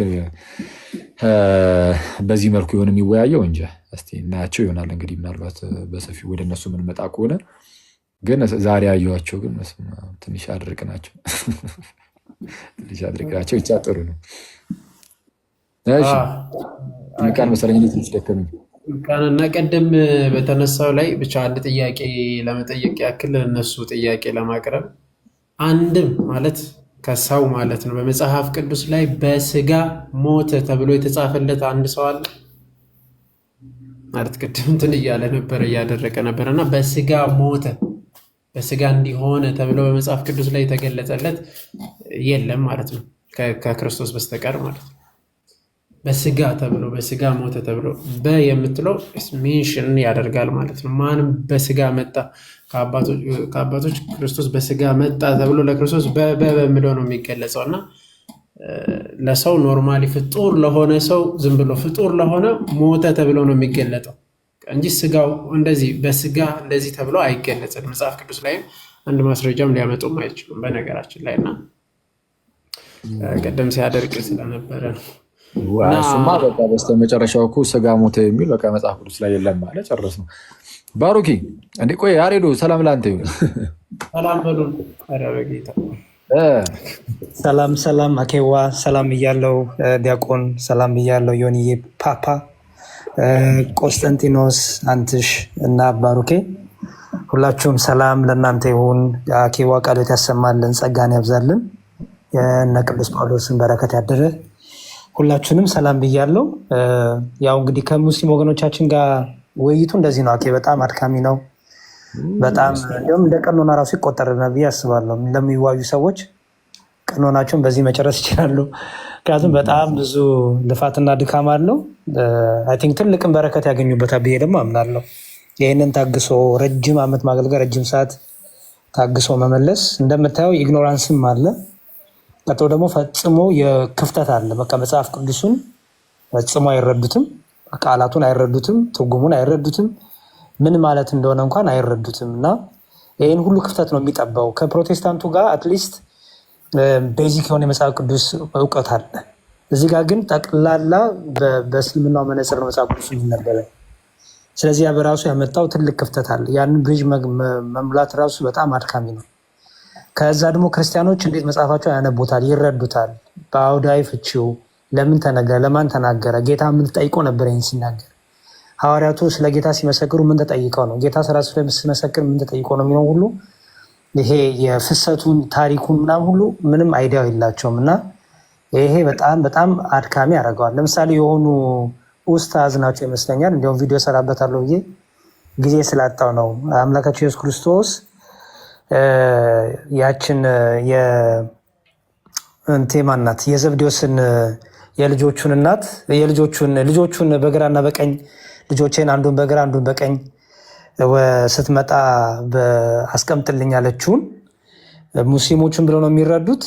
በዚህ መልኩ የሆነ የሚወያየው እንጂ እስቲ እናያቸው ይሆናል። እንግዲህ ምናልባት በሰፊው ወደ እነሱ የምንመጣ ከሆነ ግን ዛሬ ያየኋቸው ግን ትንሽ አድርቅ ናቸው። ትንሽ አድርቅ ናቸው። ይቻ ጥሩ ነው። እሺ ቃል መሰለኝ ትንሽ ደከመኝ። እና ቀደም በተነሳው ላይ ብቻ አንድ ጥያቄ ለመጠየቅ ያክል እነሱ ጥያቄ ለማቅረብ አንድም ማለት ከሰው ማለት ነው በመጽሐፍ ቅዱስ ላይ በስጋ ሞተ ተብሎ የተጻፈለት አንድ ሰው አለ ማለት ቅድም እንትን እያለ ነበር እያደረቀ ነበር እና በስጋ ሞተ በስጋ እንዲሆነ ተብሎ በመጽሐፍ ቅዱስ ላይ የተገለጸለት የለም ማለት ነው ከክርስቶስ በስተቀር ማለት ነው። በስጋ ተብሎ በስጋ ሞተ ተብሎ የምትለው ሜንሽን ያደርጋል ማለት ነው። ማንም በስጋ መጣ ከአባቶች ክርስቶስ በስጋ መጣ ተብሎ ለክርስቶስ በሚለው ነው የሚገለጸው እና ለሰው ኖርማሊ ፍጡር ለሆነ ሰው ዝም ብሎ ፍጡር ለሆነ ሞተ ተብሎ ነው የሚገለጠው እንጂ ስጋው እንደዚህ በስጋ እንደዚህ ተብሎ አይገለጽም። መጽሐፍ ቅዱስ ላይ አንድ ማስረጃም ሊያመጡም አይችሉም በነገራችን ላይ እና ቀደም ሲያደርግ ስለነበረ ነው። እሱማ በቃ በስተመጨረሻው እኮ ስጋ ሞተ የሚል በቃ መጽሐፍ ቅዱስ ላይ የለም ማለት ጨረስ ነው። ባሩኪ እንዴ ቆይ ያሬዶ ሰላም ላንተ ይሁን። ሰላም በሉን። ኧረ በጌታ ሰላም ሰላም አኬዋ ሰላም እያለው ዲያቆን ሰላም እያለው ዮኒዬ ፓፓ ቆስጠንጢኖስ አንትሽ እና ባሩኬ ሁላችሁም ሰላም ለእናንተ ይሁን። አኬዋ ቃሎት ያሰማልን ጸጋን ያብዛልን የእነ ቅዱስ ጳውሎስን በረከት ያደረ ሁላችሁንም ሰላም ብያለው። ያው እንግዲህ ከሙስሊም ወገኖቻችን ጋር ውይይቱ እንደዚህ ነው። በጣም አድካሚ ነው። በጣም እንዲሁም እንደ ቀኖና ራሱ ይቆጠርልናል ብዬ አስባለሁ። ለሚዋዩ ሰዎች ቀኖናቸውን በዚህ መጨረስ ይችላሉ። ምክንያቱም በጣም ብዙ ልፋትና ድካም አለው። አይ ቲንክ ትልቅን በረከት ያገኙበታል ብዬ ደግሞ አምናለሁ። ይህንን ታግሶ ረጅም ዓመት ማገልገል፣ ረጅም ሰዓት ታግሶ መመለስ እንደምታየው ኢግኖራንስም አለ። ቀጥሎ ደግሞ ፈጽሞ የክፍተት አለ። በቃ መጽሐፍ ቅዱሱን ፈጽሞ አይረዱትም፣ ቃላቱን አይረዱትም፣ ትርጉሙን አይረዱትም፣ ምን ማለት እንደሆነ እንኳን አይረዱትም። እና ይህን ሁሉ ክፍተት ነው የሚጠባው። ከፕሮቴስታንቱ ጋር አትሊስት ቤዚክ የሆነ የመጽሐፍ ቅዱስ እውቀት አለ። እዚህ ጋር ግን ጠቅላላ በእስልምናው መነጽር ነው መጽሐፍ ቅዱስ የሚነበበ። ስለዚህ ያ በራሱ ያመጣው ትልቅ ክፍተት አለ። ያንን ብሪጅ መሙላት ራሱ በጣም አድካሚ ነው። ከዛ ደግሞ ክርስቲያኖች እንዴት መጽሐፋቸው ያነቡታል፣ ይረዱታል። በአውዳዊ ፍቺው ለምን ተነገረ፣ ለማን ተናገረ፣ ጌታ ምን ተጠይቆ ነበር ይህን ሲናገር፣ ሐዋርያቱ ስለ ጌታ ሲመሰክሩ ምን ተጠይቀው ነው፣ ጌታ ስለ ራሱ ሲመሰክር ምን ተጠይቆ ነው የሚለው ሁሉ ይሄ የፍሰቱን ታሪኩን ምናምን ሁሉ ምንም አይዲያው የላቸውም። እና ይሄ በጣም በጣም አድካሚ ያደርገዋል። ለምሳሌ የሆኑ ኡስታዝ ናቸው ይመስለኛል፣ እንዲሁም ቪዲዮ ሰራበታለሁ ብዬ ጊዜ ስላጣው ነው። አምላካቸው ኢየሱስ ክርስቶስ ያችን የእንቴማናት የዘብዴዎስን የልጆቹን እናት ልጆቹን በግራና በቀኝ ልጆቼን አንዱን በግራ አንዱን በቀኝ ስትመጣ አስቀምጥልኝ ያለችውን ሙስሊሞችን ብለው ነው የሚረዱት።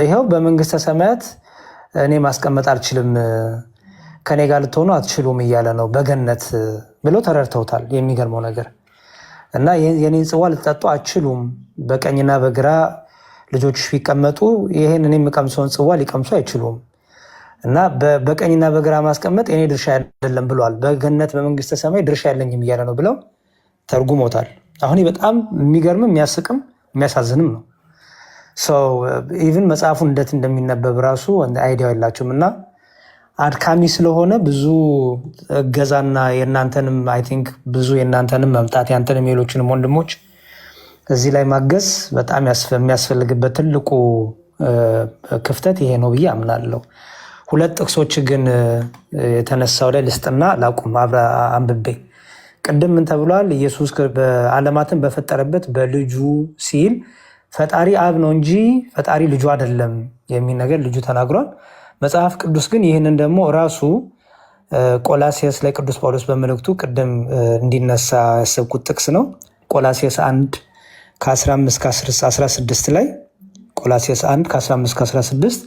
ይኸው በመንግስተ ሰማያት እኔ ማስቀመጥ አልችልም፣ ከኔ ጋር ልትሆኑ አትችሉም እያለ ነው በገነት ብለው ተረድተውታል። የሚገርመው ነገር እና የኔን ጽዋ ልትጠጡ አትችሉም፣ በቀኝና በግራ ልጆች ቢቀመጡ ይሄን እኔ የምቀምሰውን ጽዋ ሊቀምሱ አይችሉም እና በቀኝና በግራ ማስቀመጥ የኔ ድርሻ አይደለም ብሏል። በገነት በመንግስተ ሰማይ ድርሻ ያለኝም እያለ ነው ብለው ተርጉሞታል። አሁን በጣም የሚገርም የሚያስቅም የሚያሳዝንም ነው። ኢቭን መጽሐፉን እንዴት እንደሚነበብ ራሱ አይዲያው የላቸውም። እና አድካሚ ስለሆነ ብዙ እገዛና የእናንተንም አይ ቲንክ ብዙ የእናንተንም መምጣት ያንተንም ሌሎችንም ወንድሞች እዚህ ላይ ማገዝ በጣም የሚያስፈልግበት ትልቁ ክፍተት ይሄ ነው ብዬ አምናለሁ። ሁለት ጥቅሶች ግን የተነሳው ላይ ልስጥና ላቁም አብረ አንብቤ ቅድም ምን ተብሏል? ኢየሱስ ዓለማትን በፈጠረበት በልጁ ሲል ፈጣሪ አብ ነው እንጂ ፈጣሪ ልጁ አይደለም የሚል ነገር ልጁ ተናግሯል። መጽሐፍ ቅዱስ ግን ይህንን ደግሞ ራሱ ቆላሲያስ ላይ ቅዱስ ጳውሎስ በመልእክቱ ቅድም እንዲነሳ ያሰብኩት ጥቅስ ነው። ቆላሲያስ 1 ከ15-16 ላይ ቆላሲያስ 1 ከ15-16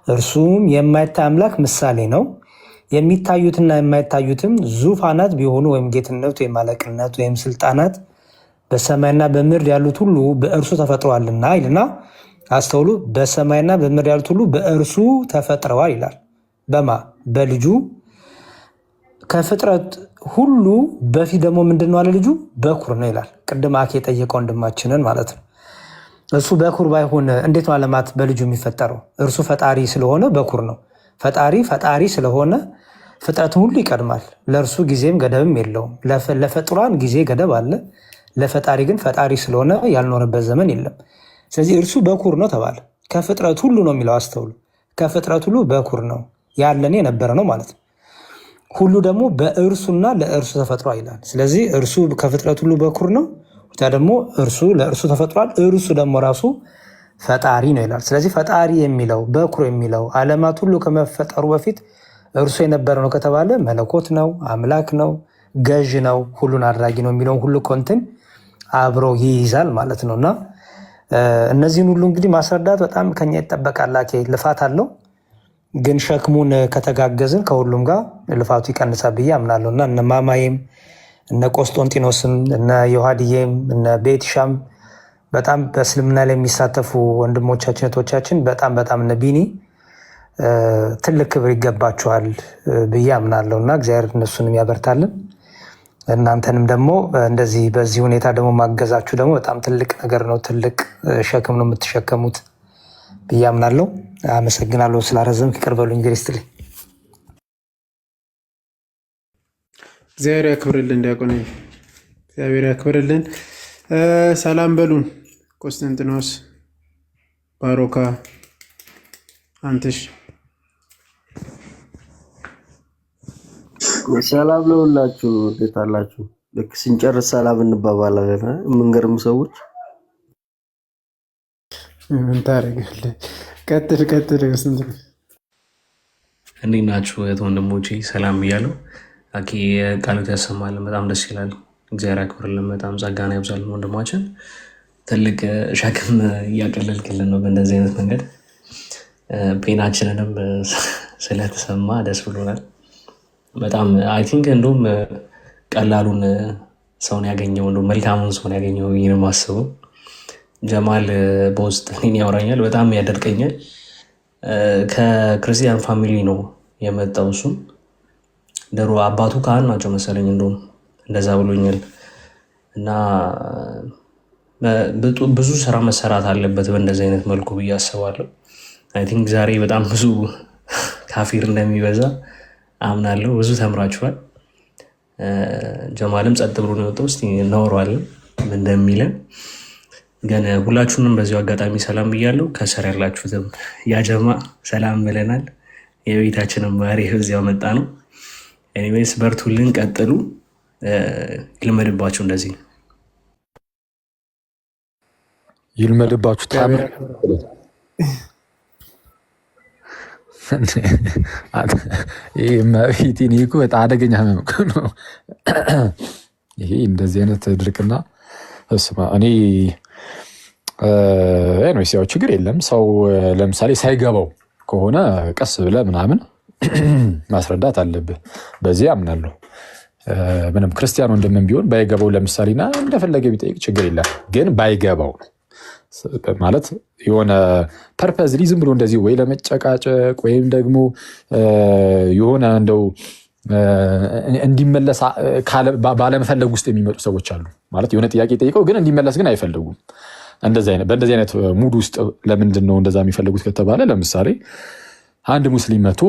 እርሱም የማይታይ አምላክ ምሳሌ ነው፣ የሚታዩትና የማይታዩትም ዙፋናት ቢሆኑ ወይም ጌትነት ወይም አለቅነት ወይም ስልጣናት በሰማይና በምድር ያሉት ሁሉ በእርሱ ተፈጥረዋልና ይልና፣ አስተውሉ፣ በሰማይና በምድር ያሉት ሁሉ በእርሱ ተፈጥረዋል ይላል። በማ በልጁ ከፍጥረት ሁሉ በፊት ደግሞ ምንድን ነው አለ? ልጁ በኩር ነው ይላል። ቅድም አኬ የጠየቀው ወንድማችንን ማለት ነው። እሱ በኩር ባይሆን እንዴት ነው ዓለማት በልጁ የሚፈጠረው? እርሱ ፈጣሪ ስለሆነ በኩር ነው። ፈጣሪ ስለሆነ ፍጥረትን ሁሉ ይቀድማል። ለእርሱ ጊዜም ገደብም የለውም። ለፈጡራን ጊዜ ገደብ አለ፣ ለፈጣሪ ግን ፈጣሪ ስለሆነ ያልኖረበት ዘመን የለም። ስለዚህ እርሱ በኩር ነው ተባለ። ከፍጥረት ሁሉ ነው የሚለው አስተውሉ። ከፍጥረት ሁሉ በኩር ነው፣ ያለን የነበረ ነው ማለት ነው። ሁሉ ደግሞ በእርሱና ለእርሱ ተፈጥሯል ይላል። ስለዚህ እርሱ ከፍጥረት ሁሉ በኩር ነው፣ ደግሞ እርሱ ለእርሱ ተፈጥሯል። እርሱ ደግሞ ራሱ ፈጣሪ ነው ይላል። ስለዚህ ፈጣሪ የሚለው በኩር የሚለው ዓለማት ሁሉ ከመፈጠሩ በፊት እርሱ የነበረ ነው ከተባለ መለኮት ነው፣ አምላክ ነው፣ ገዥ ነው፣ ሁሉን አድራጊ ነው የሚለውን ሁሉ ኮንትን አብሮ ይይዛል ማለት ነው። እና እነዚህን ሁሉ እንግዲህ ማስረዳት በጣም ከኛ ይጠበቃል። ልፋት አለው፣ ግን ሸክሙን ከተጋገዝን ከሁሉም ጋር ልፋቱ ይቀንሳል ብዬ አምናለሁ። እና እነ ማማዬም እነ ቆስጦንጢኖስም እነ ዮሐድዬም እነ ቤትሻም በጣም በእስልምና ላይ የሚሳተፉ ወንድሞቻችን እህቶቻችን በጣም እነ ቢኒ ትልቅ ክብር ይገባቸዋል ብዬ አምናለሁ። እና እግዚአብሔር እነሱንም ያበርታልን። እናንተንም ደግሞ እንደዚህ በዚህ ሁኔታ ደግሞ ማገዛችሁ ደግሞ በጣም ትልቅ ነገር ነው፣ ትልቅ ሸክም ነው የምትሸከሙት ብዬ አምናለሁ። አመሰግናለሁ። ስላረዘምክ ይቅር በሉኝ። እንግዲህ ስትልኝ እግዚአብሔር ያክብርልን። ዲያቆን እግዚአብሔር ያክብርልን። ሰላም በሉን። ቆስጠንጢኖስ፣ ባሮካ፣ አንትሽ ሰላም ለሁላችሁ። እንዴት አላችሁ? ልክ ስንጨርስ ሰላም እንባባላለን። የምንገርም ሰዎች። ምን ታደርጋለህ? ቀጥል። እንዴት ናችሁ እህት ወንድሞቼ? ሰላም ብያለሁ። አኬ ቃሉት ያሰማልን። በጣም ደስ ይላል። እግዚአብሔር ያክብርልን። በጣም ጸጋን ያብዛልን። ወንድማችን ትልቅ ሸክም እያቀለልክልን ነው በእንደዚህ አይነት መንገድ። ፔናችንንም ስለተሰማ ደስ ብሎናል በጣም። አይ ቲንክ እንደውም ቀላሉን ሰውን ያገኘው እንደውም መልካሙን ሰውን ያገኘው ይህን ማስበው ጀማል በውስጥ እኔን ያወራኛል፣ በጣም ያደርቀኛል። ከክርስቲያን ፋሚሊ ነው የመጣው። እሱም ደሮ አባቱ ካህን ናቸው መሰለኝ፣ እንደውም እንደዛ ብሎኛል። እና ብዙ ስራ መሰራት አለበት በእንደዚህ አይነት መልኩ ብዬ አስባለሁ። አይ ቲንክ ዛሬ በጣም ብዙ ካፊር እንደሚበዛ አምናለሁ። ብዙ ተምራችኋል። ጀማልም ጸጥ ብሎ ነው የወጣው። እስኪ እናወራዋለን እንደሚለን። ግን ሁላችሁንም በዚሁ አጋጣሚ ሰላም ብያለሁ። ከስር ያላችሁትም ያጀማ ሰላም ብለናል። የቤታችንም ባህሪ እዚያው መጣ ነው። ኤኒዌይስ በርቱልን፣ ቀጥሉ፣ ይልመድባችሁ። እንደዚህ ይልመድባችሁ። ፊቲን እኮ በጣም አደገኛ ህመም ነው ይሄ። እንደዚህ አይነት ድርቅና እኔ ያው ችግር የለም። ሰው ለምሳሌ ሳይገባው ከሆነ ቀስ ብለህ ምናምን ማስረዳት አለብህ። በዚህ አምናለሁ። ምንም ክርስቲያን ወንድምም ቢሆን ባይገባው ለምሳሌና እንደፈለገ ቢጠይቅ ችግር የለም። ግን ባይገባው ማለት የሆነ ፐርፐዝሊ ዝም ብሎ እንደዚህ ወይ ለመጨቃጨቅ ወይም ደግሞ የሆነ እንደው እንዲመለስ ባለመፈለግ ውስጥ የሚመጡ ሰዎች አሉ። ማለት የሆነ ጥያቄ ጠይቀው ግን እንዲመለስ ግን አይፈልጉም። በእንደዚህ አይነት ሙድ ውስጥ ለምንድን ነው እንደዛ የሚፈልጉት ከተባለ ለምሳሌ አንድ ሙስሊም መቶ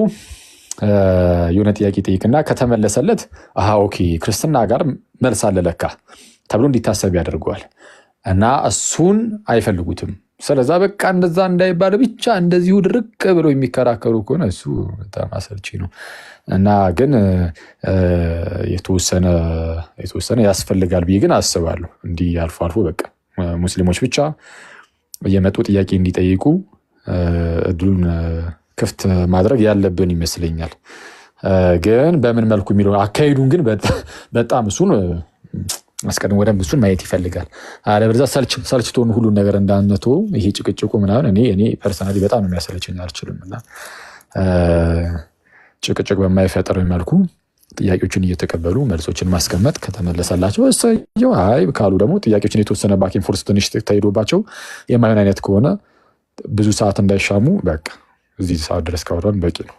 የሆነ ጥያቄ ጠይቅና ከተመለሰለት ኦኬ ክርስትና ጋር መልስ አለ ለካ ተብሎ እንዲታሰብ ያደርገዋል። እና እሱን አይፈልጉትም። ስለዛ በቃ እንደዛ እንዳይባል ብቻ እንደዚሁ ድርቅ ብለው የሚከራከሩ ከሆነ እሱ በጣም አሰልቺ ነው እና ግን የተወሰነ ያስፈልጋል ብዬ ግን አስባለሁ። እንዲህ አልፎ አልፎ በቃ ሙስሊሞች ብቻ እየመጡ ጥያቄ እንዲጠይቁ እድሉን ክፍት ማድረግ ያለብን ይመስለኛል። ግን በምን መልኩ የሚለው አካሄዱን ግን በጣም እሱን አስቀድሞ ወደም እሱን ማየት ይፈልጋል። አለበለዚያ ሰልችቶን ሁሉን ነገር እንዳንቶ ይሄ ጭቅጭቁ ምናምን እኔ ፐርሰናሊ በጣም ነው የሚያሰለችኝ፣ አልችልም። እና ጭቅጭቅ በማይፈጥር መልኩ ጥያቄዎችን እየተቀበሉ መልሶችን ማስቀመጥ ከተመለሰላቸው እሰየው፣ አይ ካሉ ደግሞ ጥያቄዎችን የተወሰነ ባኪን ፎርስ ትንሽ ተሄዶባቸው የማይሆን አይነት ከሆነ ብዙ ሰዓት እንዳይሻሙ በቃ እዚህ ሰዓት ድረስ ካወራን በቂ ነው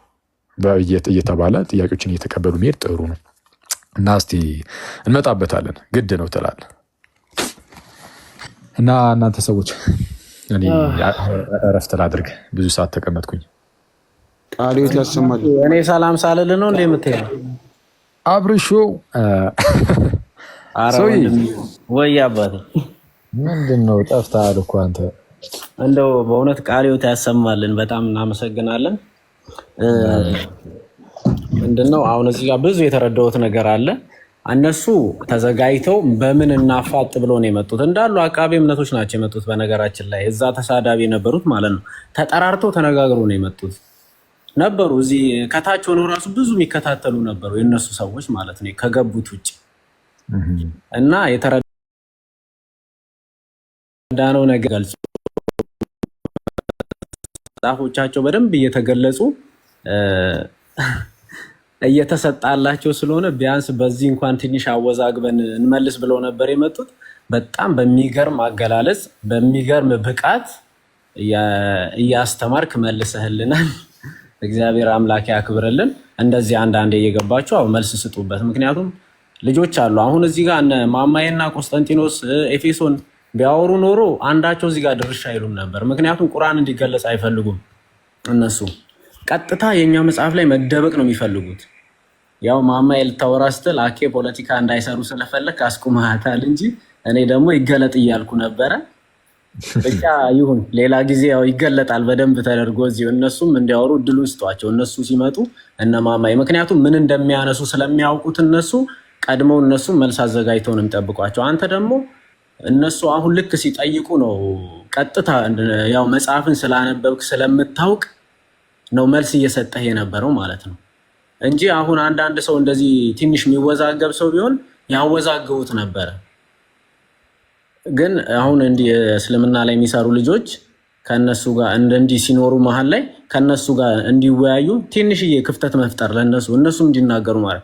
እየተባለ ጥያቄዎችን እየተቀበሉ መሄድ ጥሩ ነው። እና እስቲ እንመጣበታለን፣ ግድ ነው ትላለህ። እና እናንተ ሰዎች እኔ እረፍት ላድርግ፣ ብዙ ሰዓት ተቀመጥኩኝ። ቃልዮት ያሰማል። እኔ ሰላም ሳልል ነው እንዴ የምትሄደው? አብርሾ ወይ አባቴ ምንድን ነው ጠፍተሃል እኮ አንተ። እንደው በእውነት ቃልዮት ያሰማልን፣ በጣም እናመሰግናለን። ምንድነው አሁን እዚህ ጋር ብዙ የተረዳሁት ነገር አለ። እነሱ ተዘጋጅተው በምን እናፋጥ ብሎ ነው የመጡት። እንዳሉ አቃቤ እምነቶች ናቸው የመጡት። በነገራችን ላይ እዛ ተሳዳቢ የነበሩት ማለት ነው ተጠራርተው ተነጋግረው ነው የመጡት ነበሩ። እዚህ ከታች ሆነው ራሱ ብዙ የሚከታተሉ ነበሩ የነሱ ሰዎች ማለት ነው ከገቡት ውጭ። እና የተረዳነው ነገር ገልጾ ጻፎቻቸው በደንብ እየተገለጹ እየተሰጣላቸው ስለሆነ ቢያንስ በዚህ እንኳን ትንሽ አወዛግበን እንመልስ ብለው ነበር የመጡት። በጣም በሚገርም አገላለጽ በሚገርም ብቃት እያስተማርክ መልሰህልናል። እግዚአብሔር አምላክ ያክብርልን። እንደዚህ አንዳንዴ እየገባችሁ መልስ ስጡበት። ምክንያቱም ልጆች አሉ። አሁን እዚህ ጋር እነ ማማዬና ቆስጠንጢኖስ ኤፌሶን ቢያወሩ ኖሮ አንዳቸው እዚህ ጋር ድርሻ አይሉም ነበር። ምክንያቱም ቁርአን እንዲገለጽ አይፈልጉም እነሱ። ቀጥታ የኛ መጽሐፍ ላይ መደበቅ ነው የሚፈልጉት። ያው ማማዬ ልታወራ ስትል አኬ ፖለቲካ እንዳይሰሩ ስለፈለክ አስቁማታል እንጂ እኔ ደግሞ ይገለጥ እያልኩ ነበረ። ብቻ ይሁን፣ ሌላ ጊዜ ያው ይገለጣል በደንብ ተደርጎ እዚሁ እነሱም እንዲያወሩ እድሉን ስጧቸው። እነሱ ሲመጡ እነ ማማዬ ምክንያቱም ምን እንደሚያነሱ ስለሚያውቁት እነሱ ቀድመው እነሱ መልስ አዘጋጅተው ነው የሚጠብቋቸው። አንተ ደግሞ እነሱ አሁን ልክ ሲጠይቁ ነው ቀጥታ ያው መጽሐፍን ስላነበብክ ስለምታውቅ ነው መልስ እየሰጠህ የነበረው ማለት ነው እንጂ አሁን አንዳንድ ሰው እንደዚህ ትንሽ የሚወዛገብ ሰው ቢሆን ያወዛገቡት ነበረ። ግን አሁን እንዲህ እስልምና ላይ የሚሰሩ ልጆች ከነሱ ጋር እንዲህ ሲኖሩ መሀል ላይ ከነሱ ጋር እንዲወያዩ ትንሽዬ ክፍተት መፍጠር ለነሱ እነሱም እንዲናገሩ ማለት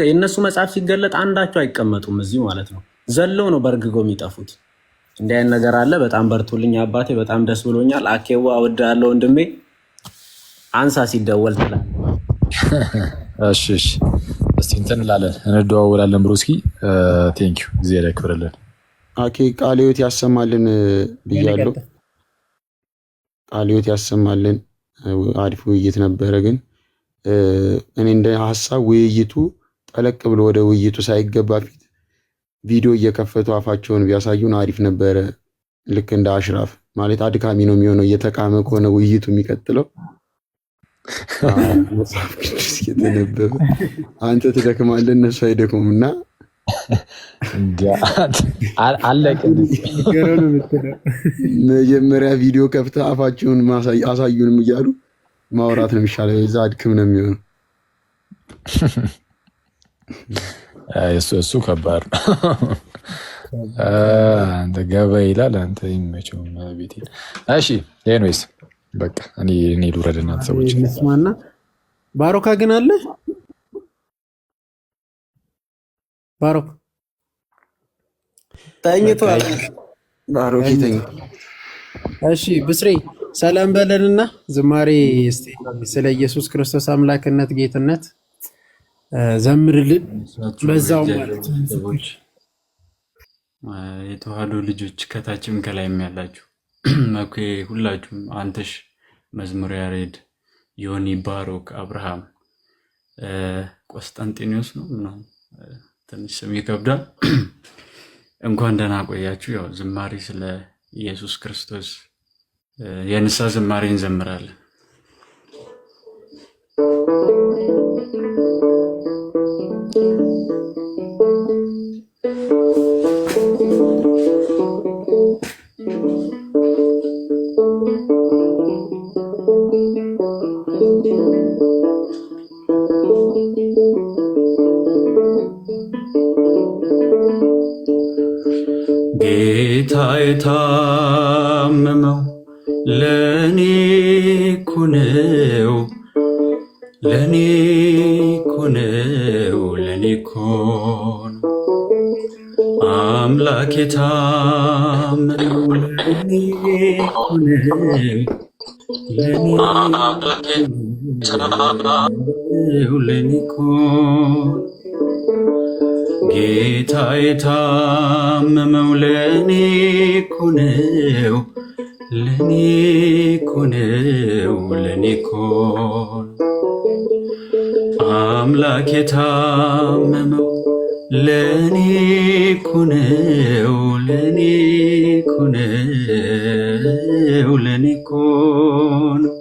የነሱ መጽሐፍ ሲገለጥ አንዳቸው አይቀመጡም እዚህ ማለት ነው። ዘለው ነው በርግገው የሚጠፉት። እንዲህ አይነት ነገር አለ። በጣም በርቱልኝ አባቴ፣ በጣም ደስ ብሎኛል። አኬዋ እወድሃለሁ ወንድሜ። አንሳ ሲደወል ትላለህ። እሺ እስቲ እንትን እንላለን እንደዋወላለን። ብሩስኪ ቴንኪው ጊዜ ላይ ክብርልን። አኬ ቃልዮት ያሰማልን ብያለሁ። ቃልዮት ያሰማልን። አሪፍ ውይይት ነበረ። ግን እኔ እንደ ሀሳብ ውይይቱ ጠለቅ ብሎ ወደ ውይይቱ ሳይገባ ፊት ቪዲዮ እየከፈቱ አፋቸውን ቢያሳዩን አሪፍ ነበረ። ልክ እንደ አሽራፍ ማለት አድካሚ ነው የሚሆነው እየተቃመ ከሆነ ውይይቱ የሚቀጥለው። መጽሐፍ ቅዱስ እየተነበበ አንተ ትደክማለህ እነሱ አይደክሙም እና መጀመሪያ ቪዲዮ ከፍተህ አፋቸውን አሳዩንም እያሉ ማውራት ነው የሚሻለው። የዛ አድክም ነው የሚሆነው። እሱ ከባድ ነው። አንተ ገባ ይላል አንተ ይመቸውም ቤቴ። እሺ ኤኒዌይስ በቃ እኔ ልውረድ። እናንተ ሰዎች እንስማና ባሮካ ግን አለ ባሮክ ተኝቷል። ባሮክ ይተኝ። እሺ ብስሬ ሰላም በለንና ዝማሬ እስቲ ስለ ኢየሱስ ክርስቶስ አምላክነት ጌትነት ዘምርልን። በዛው ማለት ሰዎች የተዋህዶ ልጆች ከታችም ከላይም ያላችሁ መኩ ሁላችሁም፣ አንተሽ፣ መዝሙር ያሬድ፣ ዮኒ፣ ባሮክ፣ አብርሃም፣ ቆስጠንጢኖስ ነው ምናምን ትንሽ ስም ይከብዳል። እንኳን ደህና ቆያችሁ። ያው ዝማሬ ስለ ኢየሱስ ክርስቶስ የንስሐ ዝማሬ እንዘምራለን። ጌታ የታመመው ለኔ እኮ ነው፣ ለኔ እኮ ነው፣ ለኔ እኮ ነው። አምላክ የታመመው ለኔ እኮ ነው፣ ለኔ ለኔ እኮ ጌታ የታመመው ለኔ እኮ ነው፣ ለኔ እኮ ነው፣ ለኔ እኮ አምላክ የታመመው ለኔ እኮ ነው፣ ለኔ እኮ ነው፣ ለኔ እኮ ነው።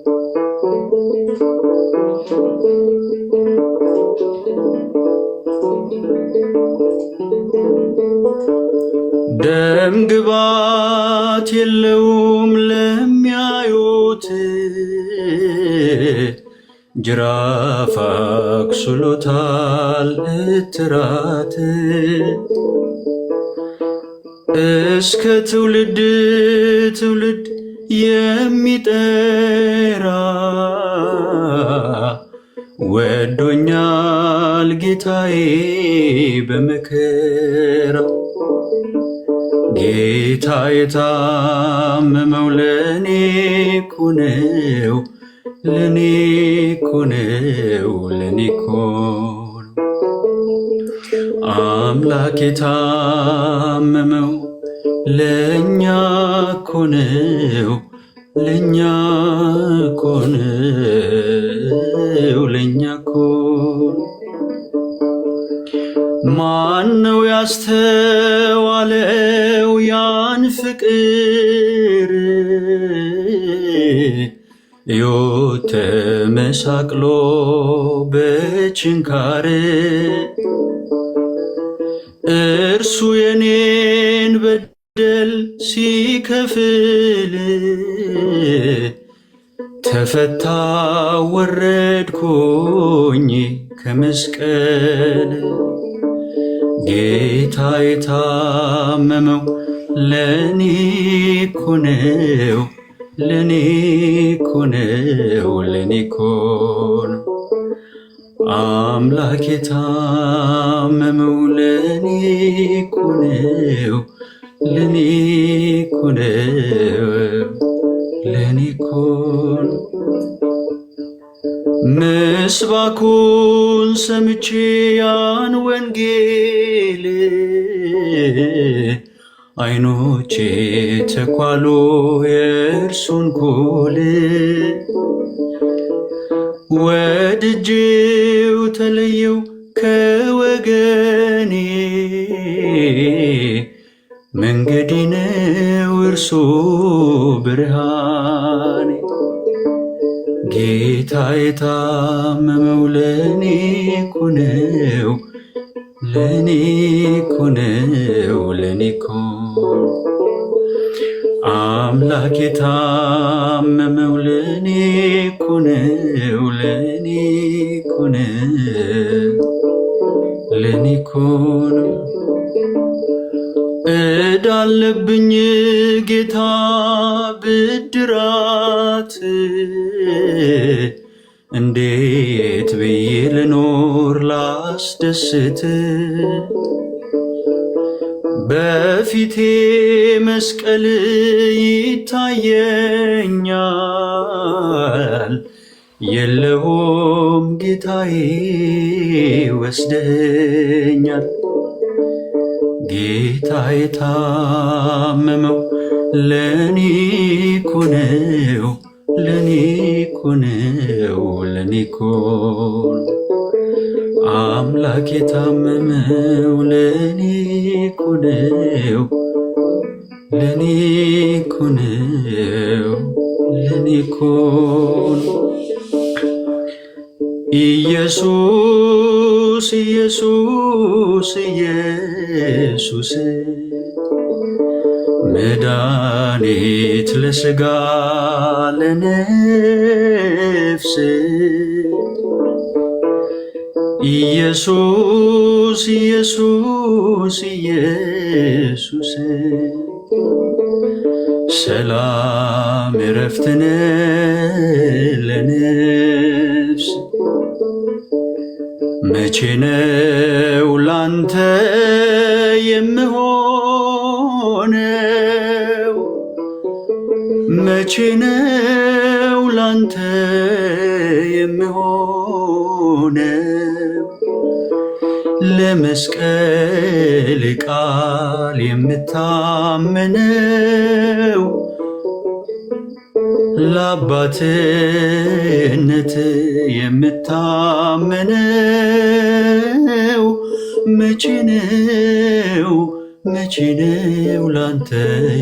ደም ግባት የለውም ለሚያዩት፣ ጅራፍ አቁስሎታል እትራት። እስከ ትውልድ ትውልድ የሚጠራ ወዶኛል ጌታዬ በመከራው። ጌታ የታመመው ለኔ እኮ ነው፣ ለኔ እኮ ነው፣ ለኔ እኮ ነው። አምላክ የታመመው ለእኛ እኮ ነው፣ ለእኛ እኮ ነው፣ ለእኛ እኮ ነው። ማን ነው ያስተዋለው ያን ፍቅር? ሕይወት ተመሳቅሎ በችንካር እርሱ የኔን በደል ሲከፍል ተፈታ ወረድኩኝ ከመስቀል። ጌታ የታመመው ለኔ እኮ ነው፣ ለኔ እኮ ነው፣ ለኔ እኮ ነው። አምላክ የታመመው ለኔ እኮ ነው፣ ለኔ እኮ ነው፣ ለኔ እኮ ነው። ምስባኩን ሰምቼ ያን ወንጌል አይኖቼ ተኳሉ የእርሱን ኩል። ወድጄው ተለየው ከወገኔ መንገዴ ነው እርሱ ብርሃኔ። ጌታ የታመመው ለኔ እኮ ነው፣ ለኔ እኮ ነው፣ ለኔ እኮ አምላክ የታመመው ለኔ እኮ ነው፣ ለኔ እኮ ነው፣ ለኔ እኮ ነው። ዕዳ አለብኝ ጌታ ብድራት፣ እንዴት ብዬ ልኖር ላስደስት? በፊቴ መስቀል ይታየኛል፣ የለውም ጌታዬ ወስደኛል። ጌታ የታመመው ለኔ እኮ ነው፣ ለኔ እኮ ነው፣ ለኔ እኮ ነው። አምላክ የታመመው ለኔ እኮ ነው፣ ለኔ እኮ ነው ለኔ እኮ ነው ኢየሱስ ኢየሱስ ኢየሱስ መድኃኒት ለሥጋ ለነፍስ ኢየሱስ ኢየሱስ ኢየሱስ ሰላም እረፍትን ለነፍስ መቼ ነው ላንተ የምሆነው መቼ ነው ላንተ የምሆነው ለመስቀል ቃል የምታመነው ለአባትነት የምታመነው መቼ ነው ላንተ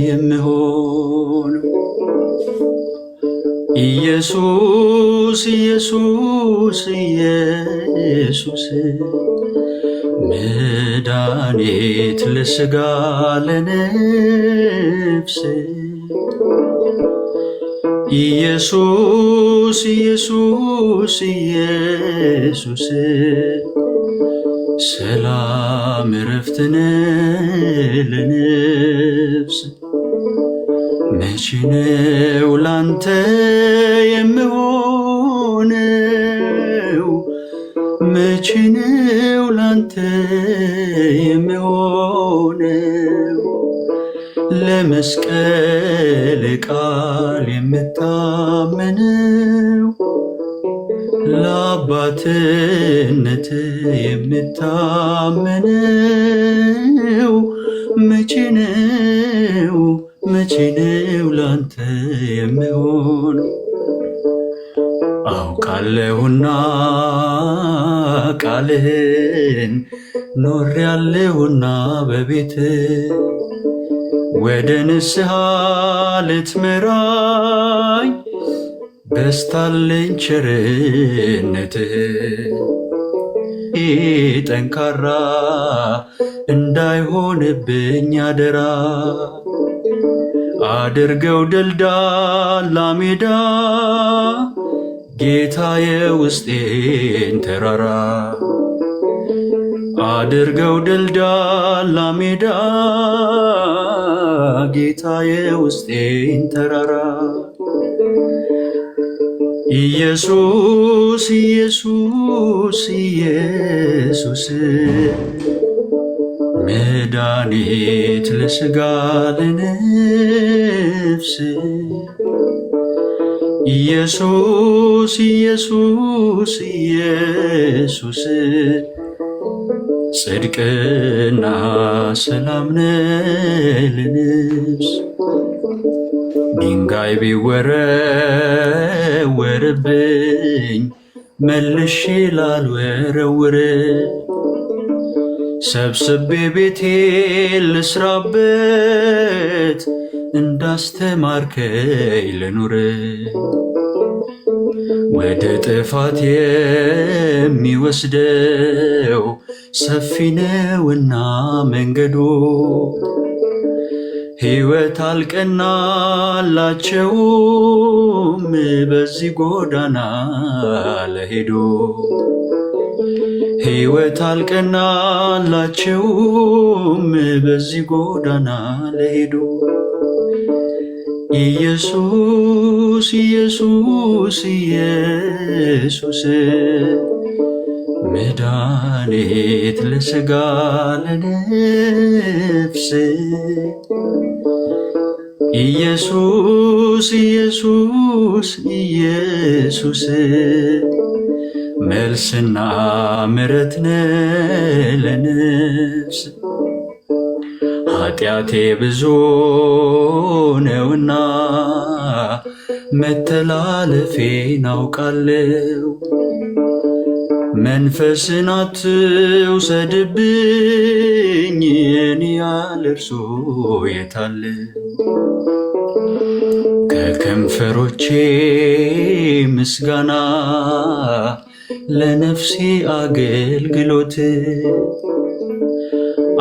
የምሆነው ኢየሱስ ኢየሱስ ኢየሱስ መድኃኒት ለሥጋ ለነፍስ ኢየሱስ ኢየሱስ ኢየሱስ ሰላም እረፍትን ለነፍስ መቼ ነው ላንተ የምሆነው መቼ ነው ላንተ የምሆነው ለመስቀል ቃል የምታመነው ለአባትነት የምታመነው መቼ ነው ላንተ የምሆነው አውቃለሁና ቃልህን ኖሬያለሁና በቤት ወደ ንስሐ ልትመራኝ በስታለኝ ቸርነትህ ጠንካራ እንዳይሆንብኝ አደራ አድርገው ደልዳላ ሜዳ ጌታዬ ውስጤን ተራራ አድርገው ደልዳላ ሜዳ ጌታዬ ውስጤን ተራራ ኢየሱስ ኢየሱስ ኢየሱስ መድኃኒት ለሥጋ ለነፍስ ኢየሱስ ኢየሱስ ኢየሱስ ጽድቅና ሰላም ለነፍስ ድንጋይ ቢወረወርብኝ መልሼ ላልወረውር ሰብስቤ ቤቴን ልስራበት እንዳስተማርከኝ ልኑር ወደ ጥፋት የሚወስደው ሰፊ ነውና መንገዱ ሕይወት አልቀናላቸውም በዚህ ጎዳና ለሄዱ ሕይወት አልቀናላቸውም በዚህ ጎዳና ለሄዱ ኢየሱስ ኢየሱስ ኢየሱስ መድኃኒት ለሥጋ ለነፍስ ኢየሱስ ኢየሱስ ኢየሱስ መልስና ምሕረት ለነፍስ ኃጢአቴ ብዙ ነውና መተላለፌን አውቃለሁ መንፈስን አትውሰድብኝ እኔ ያለ እርሱ የታለ ከከንፈሮቼ ምስጋና ለነፍሴ አገልግሎት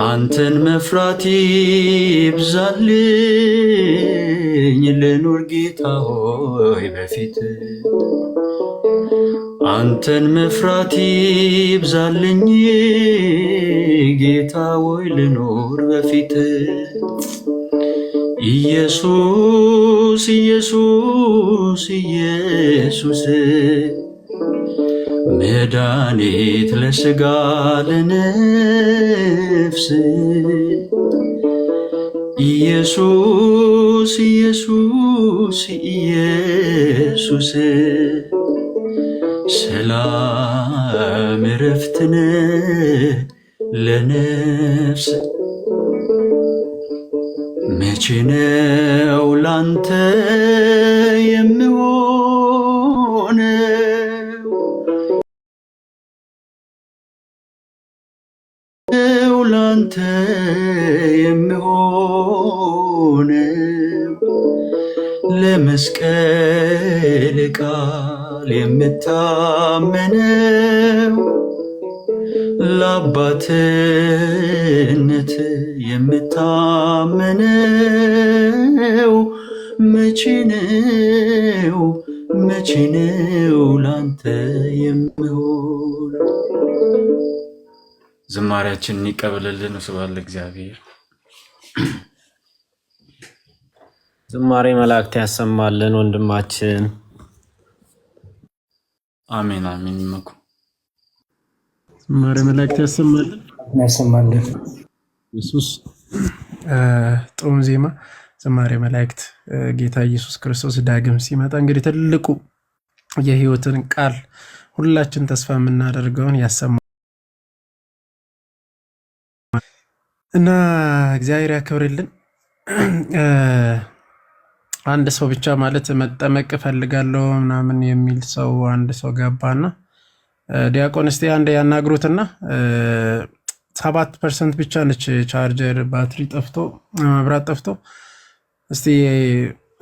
አንተን መፍራት ይብዛልኝ ልኑር ጌታ ሆይ በፊት አንተን መፍራት ይብዛልኝ ጌታ ሆይ ልኑር በፊት ኢየሱስ ኢየሱስ ኢየሱስ መድኃኒት ለሥጋ ለነፍስ ኢየሱስ ኢየሱስ ኢየሱስ ሰላም ዕረፍትን ለነፍስ መቼ ነው ላንተ የምሆነው ላንተ የምሆነው ለመስቀል ቃል የምታመነው ለአባትነት የምታመነው መቼ ነው ላንተ የምሆን። ዝማሬያችንን ይቀበልልን። ስብሐት ለእግዚአብሔር። ዝማሬ መላእክት ያሰማልን ወንድማችን። አሜን አሜን። ይመኩ ዝማሬ መላእክት ያሰማልን። ኢየሱስ ጦም ዜማ ዝማሬ መላእክት ጌታ ኢየሱስ ክርስቶስ ዳግም ሲመጣ እንግዲህ ትልቁ የሕይወትን ቃል ሁላችን ተስፋ የምናደርገውን ያሰማ እና እግዚአብሔር ያክብርልን። አንድ ሰው ብቻ ማለት መጠመቅ ፈልጋለሁ ምናምን የሚል ሰው አንድ ሰው ገባና ዲያቆን እስቲ አንድ ያናግሩትና 7% ብቻ ነች ቻርጀር ባትሪ ጠፍቶ መብራት ጠፍቶ እስቲ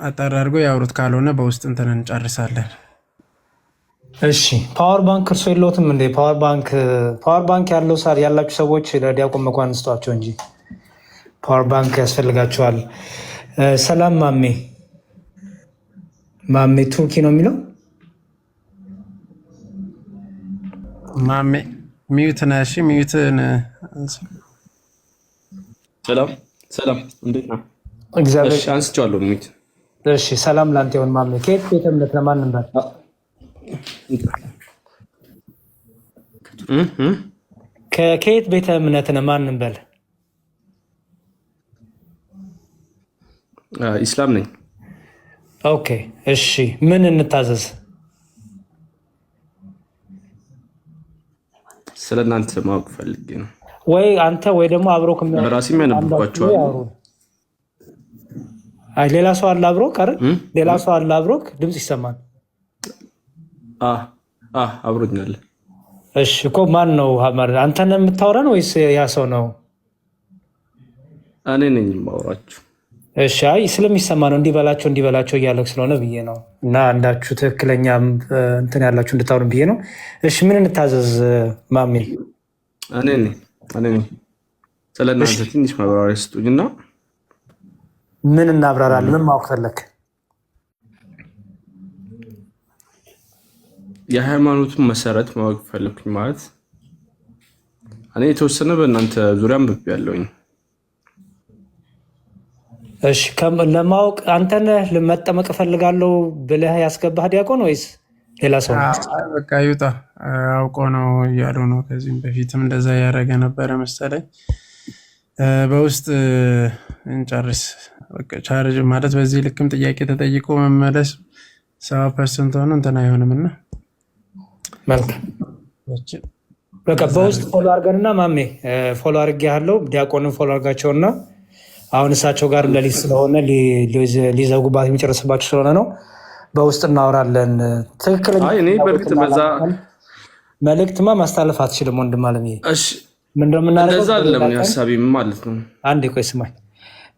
አጣር አድርጎ ያወሩት ካልሆነ በውስጥ እንትን እንጨርሳለን። እሺ ፓወር ባንክ እርሶ የለዎትም እንዴ? ፓወር ባንክ ያለው ያላችሁ ሰዎች ለዲያቆን መኳን ስጧቸው እንጂ ፓወር ባንክ ያስፈልጋቸዋል። ሰላም ማሜ ቱርኪ ነው የሚለው ማሜ ሚዩት ነሽ? ሚዩትን ሰላም እንዴት ነው? እግዚአብሔር አንስቼዋለሁ ሚዩት። እሺ ሰላም ላንተ ይሁን ማሜ። ከየት ቤተ እምነት ለማን ነበር? ከየት ቤተ እምነት ነው ማን ነበር? ኢስላም ነኝ። ኦኬ እሺ ምን እንታዘዝ? ስለናንተ ማወቅ ፈልጌ ነው። ወይ አንተ ወይ ደግሞ አብሮክ በራሴም ያነብባቸዋል። ሌላ ሰው አለ አብሮክ አይደል? ሌላ ሰው አለ አብሮክ? ድምጽ ይሰማል? አብሮኛል። እሺ እኮ ማን ነው? አንተ ነህ የምታወራን ወይስ ያ ሰው ነው? እኔ ነኝ የማወራችሁ። እሺ አይ ስለሚሰማ ነው እንዲበላቸው እያለክ ስለሆነ ብዬ ነው። እና አንዳችሁ ትክክለኛ እንትን ያላችሁ እንድታወሩ ብዬ ነው። እሺ ምን እንታዘዝ ማሜ? እኔ ነኝ። ስለናንተ ትንሽ ማብራሪያ ስጡኝና ምን እናብራራለን? ምን ማወቅ ፈለክ? የሃይማኖቱን መሰረት ማወቅ ፈለኩኝ። ማለት እኔ የተወሰነ በእናንተ ዙሪያ አንብቤያለሁኝ። እሺ ለማወቅ አንተ ነህ መጠመቅ እፈልጋለሁ ብለህ ያስገባህ ዲያቆን ወይስ ሌላ ሰው? በቃ ይውጣ አውቆ ነው እያሉ ነው። ከዚህም በፊትም እንደዛ ያደረገ ነበረ መሰለኝ። በውስጥ እንጨርስ። በቃ ቻርጅ ማለት በዚህ ልክም ጥያቄ ተጠይቆ መመለስ 7% ሆኖ እንትን አይሆንምና መልካም በቃ በውስጥ ፎሎ አድርገንና ማሜ ፎሎ አድርጌያለሁ። ዲያቆንን ፎሎ አድርጋቸውና አሁን እሳቸው ጋር ለሊት ስለሆነ ሊዘጉባት የሚጨርስባቸው ስለሆነ ነው። በውስጥ እናወራለን። ትክክለኛ እኔ በእርግጥ መልእክትማ ማስተላለፍ አትችልም ወንድም አለምዬ። እሺ ምንድነው የምናደርገው? እንደዛ አይደለም ሐሳቤ ማለት ነው። አንዴ ቆይ ስማኝ።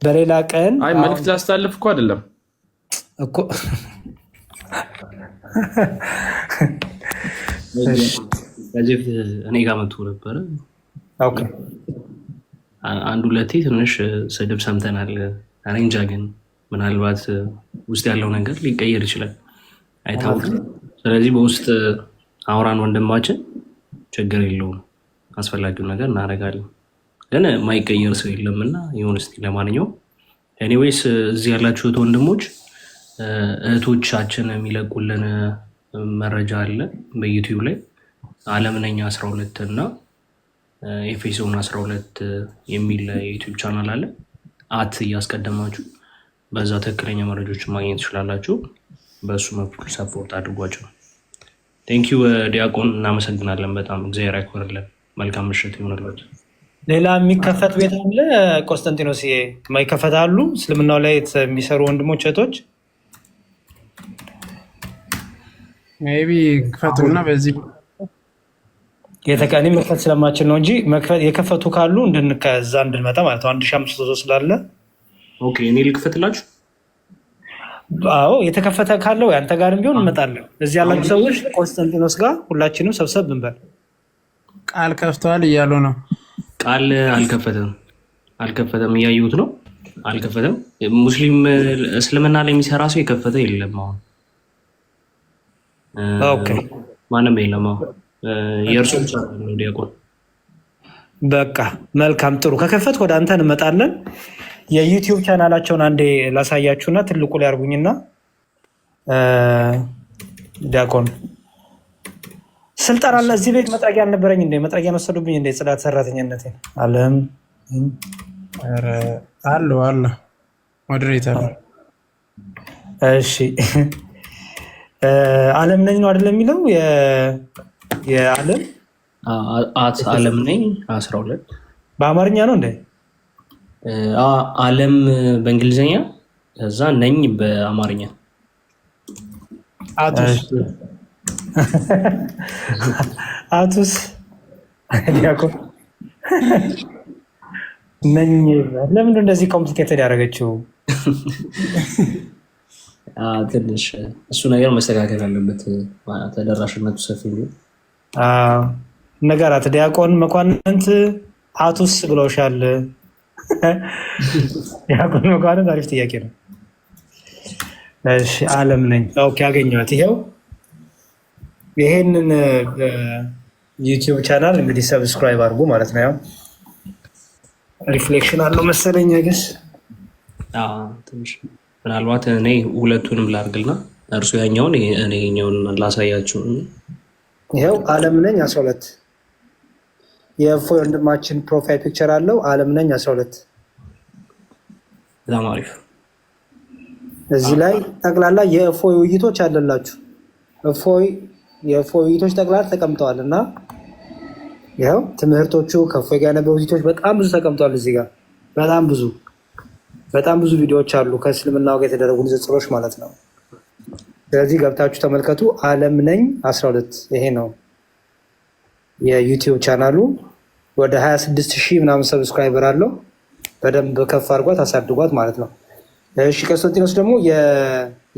በሌላ ቀን አይ መልእክት ላስተላልፍ እኮ አይደለም እኮ ከዚህ በፊት እኔ ጋር መጥቶ ነበረ። ኦኬ አንድ ሁለቴ ትንሽ ስድብ ሰምተናል። እኔ እንጃ ግን ምናልባት ውስጥ ያለው ነገር ሊቀየር ይችላል፣ አይታወቅም። ስለዚህ በውስጥ አውራን ወንድማችን፣ ችግር የለውም፣ አስፈላጊውን ነገር እናደርጋለን። ግን ማይቀየር ሰው የለምና ይሁን። እስኪ ለማንኛውም ኤኒዌይስ እዚህ ያላችሁት ወንድሞች እህቶቻችን የሚለቁልን መረጃ አለ በዩቲዩብ ላይ አለምነኝ 12 እና ኤፌሶን 12 የሚል የዩቲዩብ ቻናል አለ። እያስቀደማችሁ በዛ ትክክለኛ መረጃዎችን ማግኘት ትችላላችሁ። በእሱ በኩል ሰፖርት አድርጓቸው። ቴንኪዩ ዲያቆን፣ እናመሰግናለን በጣም እግዚአብሔር ያክብርልን። መልካም ምሽት ይሆንላችሁ። ሌላ የሚከፈት ቤት አለ ቆስጠንጢኖስ? የማይከፈት አሉ እስልምናው ላይ የሚሰሩ ወንድሞች እህቶች? ሜይ ቢ ክፈቱና በዚህ የተቀኒ መክፈት ስለማችል ነው እንጂ የከፈቱ ካሉ ከዛ እንድንመጣ ማለት ነው። 1500 ስላለ ኦኬ፣ እኔ ልክፈትላችሁ? አዎ የተከፈተ ካለው ያንተ ጋርም ቢሆን እንመጣለን። እዚህ ያላችሁ ሰዎች ቆስጠንጢኖስ ጋር ሁላችንም ሰብሰብ ብንበል። ቃል ከፍተዋል እያሉ ነው። ቃል አልከፈተም፣ እያየሁት ነው። አልከፈተም። ሙስሊም እስልምና ላይ የሚሰራ ሰው የከፈተ የለም አሁን። ኦኬ ማንም የለም አሁን። የእርሱ ብቻ ነው ዲያቆን። በቃ መልካም ጥሩ። ከከፈት ወደ አንተ እንመጣለን። የዩቲዩብ ቻናላቸውን አንዴ ላሳያችሁና ትልቁ ላይ አርጉኝና ዲያቆን ስልጣን አለ እዚህ ቤት። መጥረጊያ አልነበረኝ እንዴ? መጥረጊያ ወሰዱብኝ እንዴ? ጽዳት ሰራተኛነት አለም አለ ሞዴሬተር። እሺ አለም ነኝ ነው አይደለም የሚለው የዓለም ዓለም ነኝ 12 በአማርኛ ነው እንዴ? ዓለም በእንግሊዝኛ ከዛ ነኝ በአማርኛ። አቱስ ዲያቆን ነኝ። ለምንድን እንደዚህ ኮምፕሊኬትድ ያደረገችው? ትንሽ እሱ ነገር መስተካከል አለበት። ተደራሽነቱ ሰፊ ነገራት። ዲያቆን መኳንንት አቱስ ብለውሻል። ዲያቆን መኳንንት አሪፍ ጥያቄ ነው። እሺ ዓለም ነኝ። ኦኬ አገኘኋት። ይሄው ይሄንን ዩቲዩብ ቻናል እንግዲህ ሰብስክራይብ አድርጉ ማለት ነው። ያው ሪፍሌክሽን አለው መሰለኝ ግስ ትንሽ ምናልባት እኔ ሁለቱንም ላድርግልና እርሱ ያኛውን እኔ ያኛውን ላሳያችሁ። ይኸው ዓለም ነኝ 12 የእፎይ ወንድማችን ፕሮፋይል ፒክቸር አለው። ዓለም ነኝ 12 በጣም አሪፍ። እዚህ ላይ ጠቅላላ የእፎይ ውይይቶች አለላችሁ። የእፎይ ውይይቶች ጠቅላላ ተቀምጠዋል እና ይኸው ትምህርቶቹ ከእፎይ ጋር የነበሩ ውይይቶች በጣም ብዙ ተቀምጠዋል። እዚህ ጋር በጣም ብዙ ቪዲዮዎች አሉ ከእስልምናው ጋር የተደረጉ ንጽጽሮች ማለት ነው። ስለዚህ ገብታችሁ ተመልከቱ። ዓለም ነኝ 12 ይሄ ነው የዩቲዩብ ቻናሉ። ወደ 26,000 ምናምን ሰብስክራይበር አለው። በደንብ ከፍ አድርጓት አሳድጓት ማለት ነው። እሺ ቆስጠንጢኖስ ደግሞ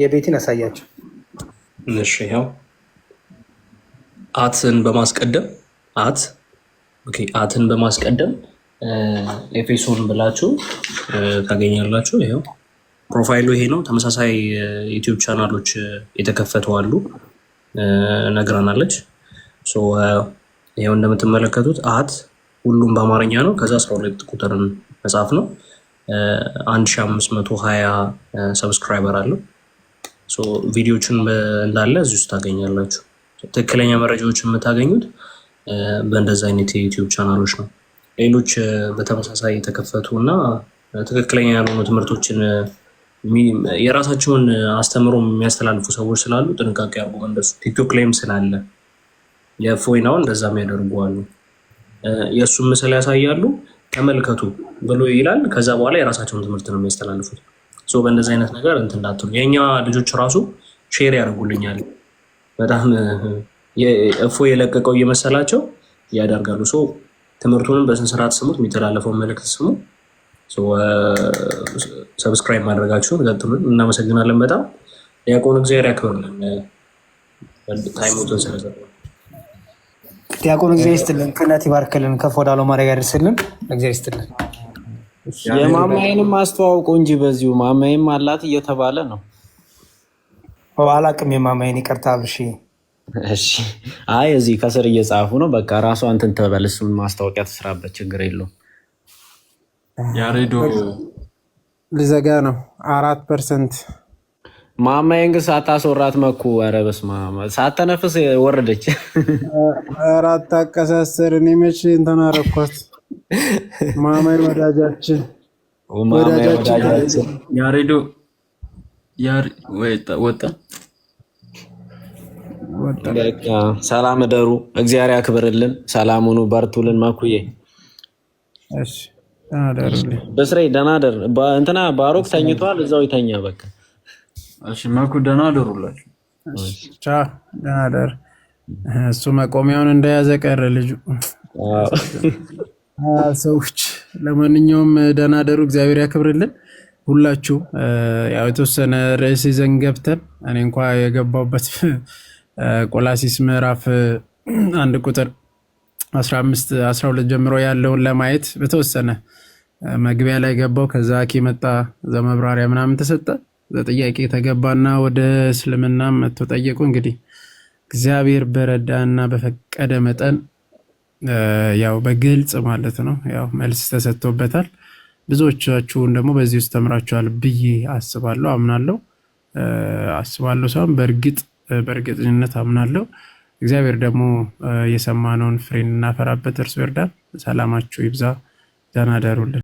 የቤትን ያሳያቸው። እሺ ይኸው አትን በማስቀደም ኤፌሶን ብላችሁ ታገኛላችሁ። ይኸው ፕሮፋይሉ ይሄ ነው። ተመሳሳይ ዩቲዩብ ቻናሎች የተከፈቱ አሉ ነግራናለች። ይኸው እንደምትመለከቱት ሁሉም በአማርኛ ነው። ከዛ 12 ቁጥርን መጽሐፍ ነው። 1520 ሰብስክራይበር አለው። ቪዲዮችን እንዳለ እዚህ ውስጥ ታገኛላችሁ። ትክክለኛ መረጃዎችን የምታገኙት በእንደዚህ አይነት የዩቲዩብ ቻናሎች ነው። ሌሎች በተመሳሳይ የተከፈቱ እና ትክክለኛ ያልሆኑ ትምህርቶችን የራሳቸውን አስተምሮ የሚያስተላልፉ ሰዎች ስላሉ ጥንቃቄ አድርጉ። እንደሱ ቲክቶክ ላይም ስላለ የእፎይናውን እንደዛ የሚያደርጉ አሉ። የእሱን ምስል ያሳያሉ፣ ተመልከቱ ብሎ ይላል። ከዛ በኋላ የራሳቸውን ትምህርት ነው የሚያስተላልፉት። በእንደዚህ አይነት ነገር እንትን እንዳትሉ። የእኛ ልጆች ራሱ ሼር ያደርጉልኛል። በጣም እፎ የለቀቀው እየመሰላቸው ያደርጋሉ። ትምህርቱንም በስነ ስርዓት ስሙት፣ የሚተላለፈውን መልእክት ስሙ። ሰብስክራይብ ማድረጋችሁን ቀጥሉን። እናመሰግናለን በጣም ዲያቆን። እግዚአብሔር ያክብርልን ታይሙትን ስለሰጠ። ዲያቆን እግዚአብሔር ይስጥልን፣ ክህነት ይባርክልን፣ ከፍ ወዳለው ማድረግ ያደርስልን። እግዚአብሔር ይስጥልን። የማማዬንም አስተዋውቁ እንጂ በዚሁ ማማዬም አላት እየተባለ ነው። አላቅም የማማዬን፣ ይቅርታ ብሺ። እሺ አይ እዚህ ከስር እየጻፉ ነው። በቃ ራሷ እንትን ትበል፣ እሱን ማስታወቂያ ትስራበት፣ ችግር የለውም። ያሬዶ ሊዘጋ ነው 4%። ማማዬን ግን ሳታስወራት መኩ። ኧረ በስመ አብ ሳተነፍስ ወረደች። አራት አቀሳሰር እኔ መቼ እንትን አደረኳት። ማማዬ ወዳጃችን ያሬዶ ወጣ። ሰላም እደሩ። እግዚአብሔር ያክብርልን። ሰላም ሁኑ፣ በርቱልን። መኩዬ እሺ አደርልኝ። በስሬ ደህና ደር። እንትና ባሮክ ተኝቷል፣ እዛው ይተኛ በቃ። እሺ መኩ ደህና ደሩላችሁ። ቻ ደህና ደር። እሱ መቆሚያውን እንደያዘ ቀረ ልጁ። ሰዎች ለማንኛውም ደህና ደሩ። እግዚአብሔር ያክብርልን ሁላችሁ። ያው የተወሰነ ርዕስ ይዘን ገብተን እኔ እንኳ የገባሁበት ቆላሲስ ምዕራፍ 1 ቁጥር 15-12 ጀምሮ ያለውን ለማየት በተወሰነ መግቢያ ላይ ገባው። ከዛ መጣ ዘመብራሪያ ምናምን ተሰጠ፣ ጥያቄ ተገባና ወደ እስልምና መጥቶ ጠየቁ። እንግዲህ እግዚአብሔር በረዳና በፈቀደ መጠን ያው በግልጽ ማለት ነው ያው መልስ ተሰጥቶበታል። ብዙዎቻችሁን ደግሞ በዚህ ውስጥ ተምራችኋል ብዬ አስባለሁ፣ አምናለሁ። ሳይሆን በእርግጠኝነት አምናለሁ። እግዚአብሔር ደግሞ የሰማነውን ፍሬን እናፈራበት እርሱ ይርዳል። ሰላማችሁ ይብዛ። ደህና ደሩልን።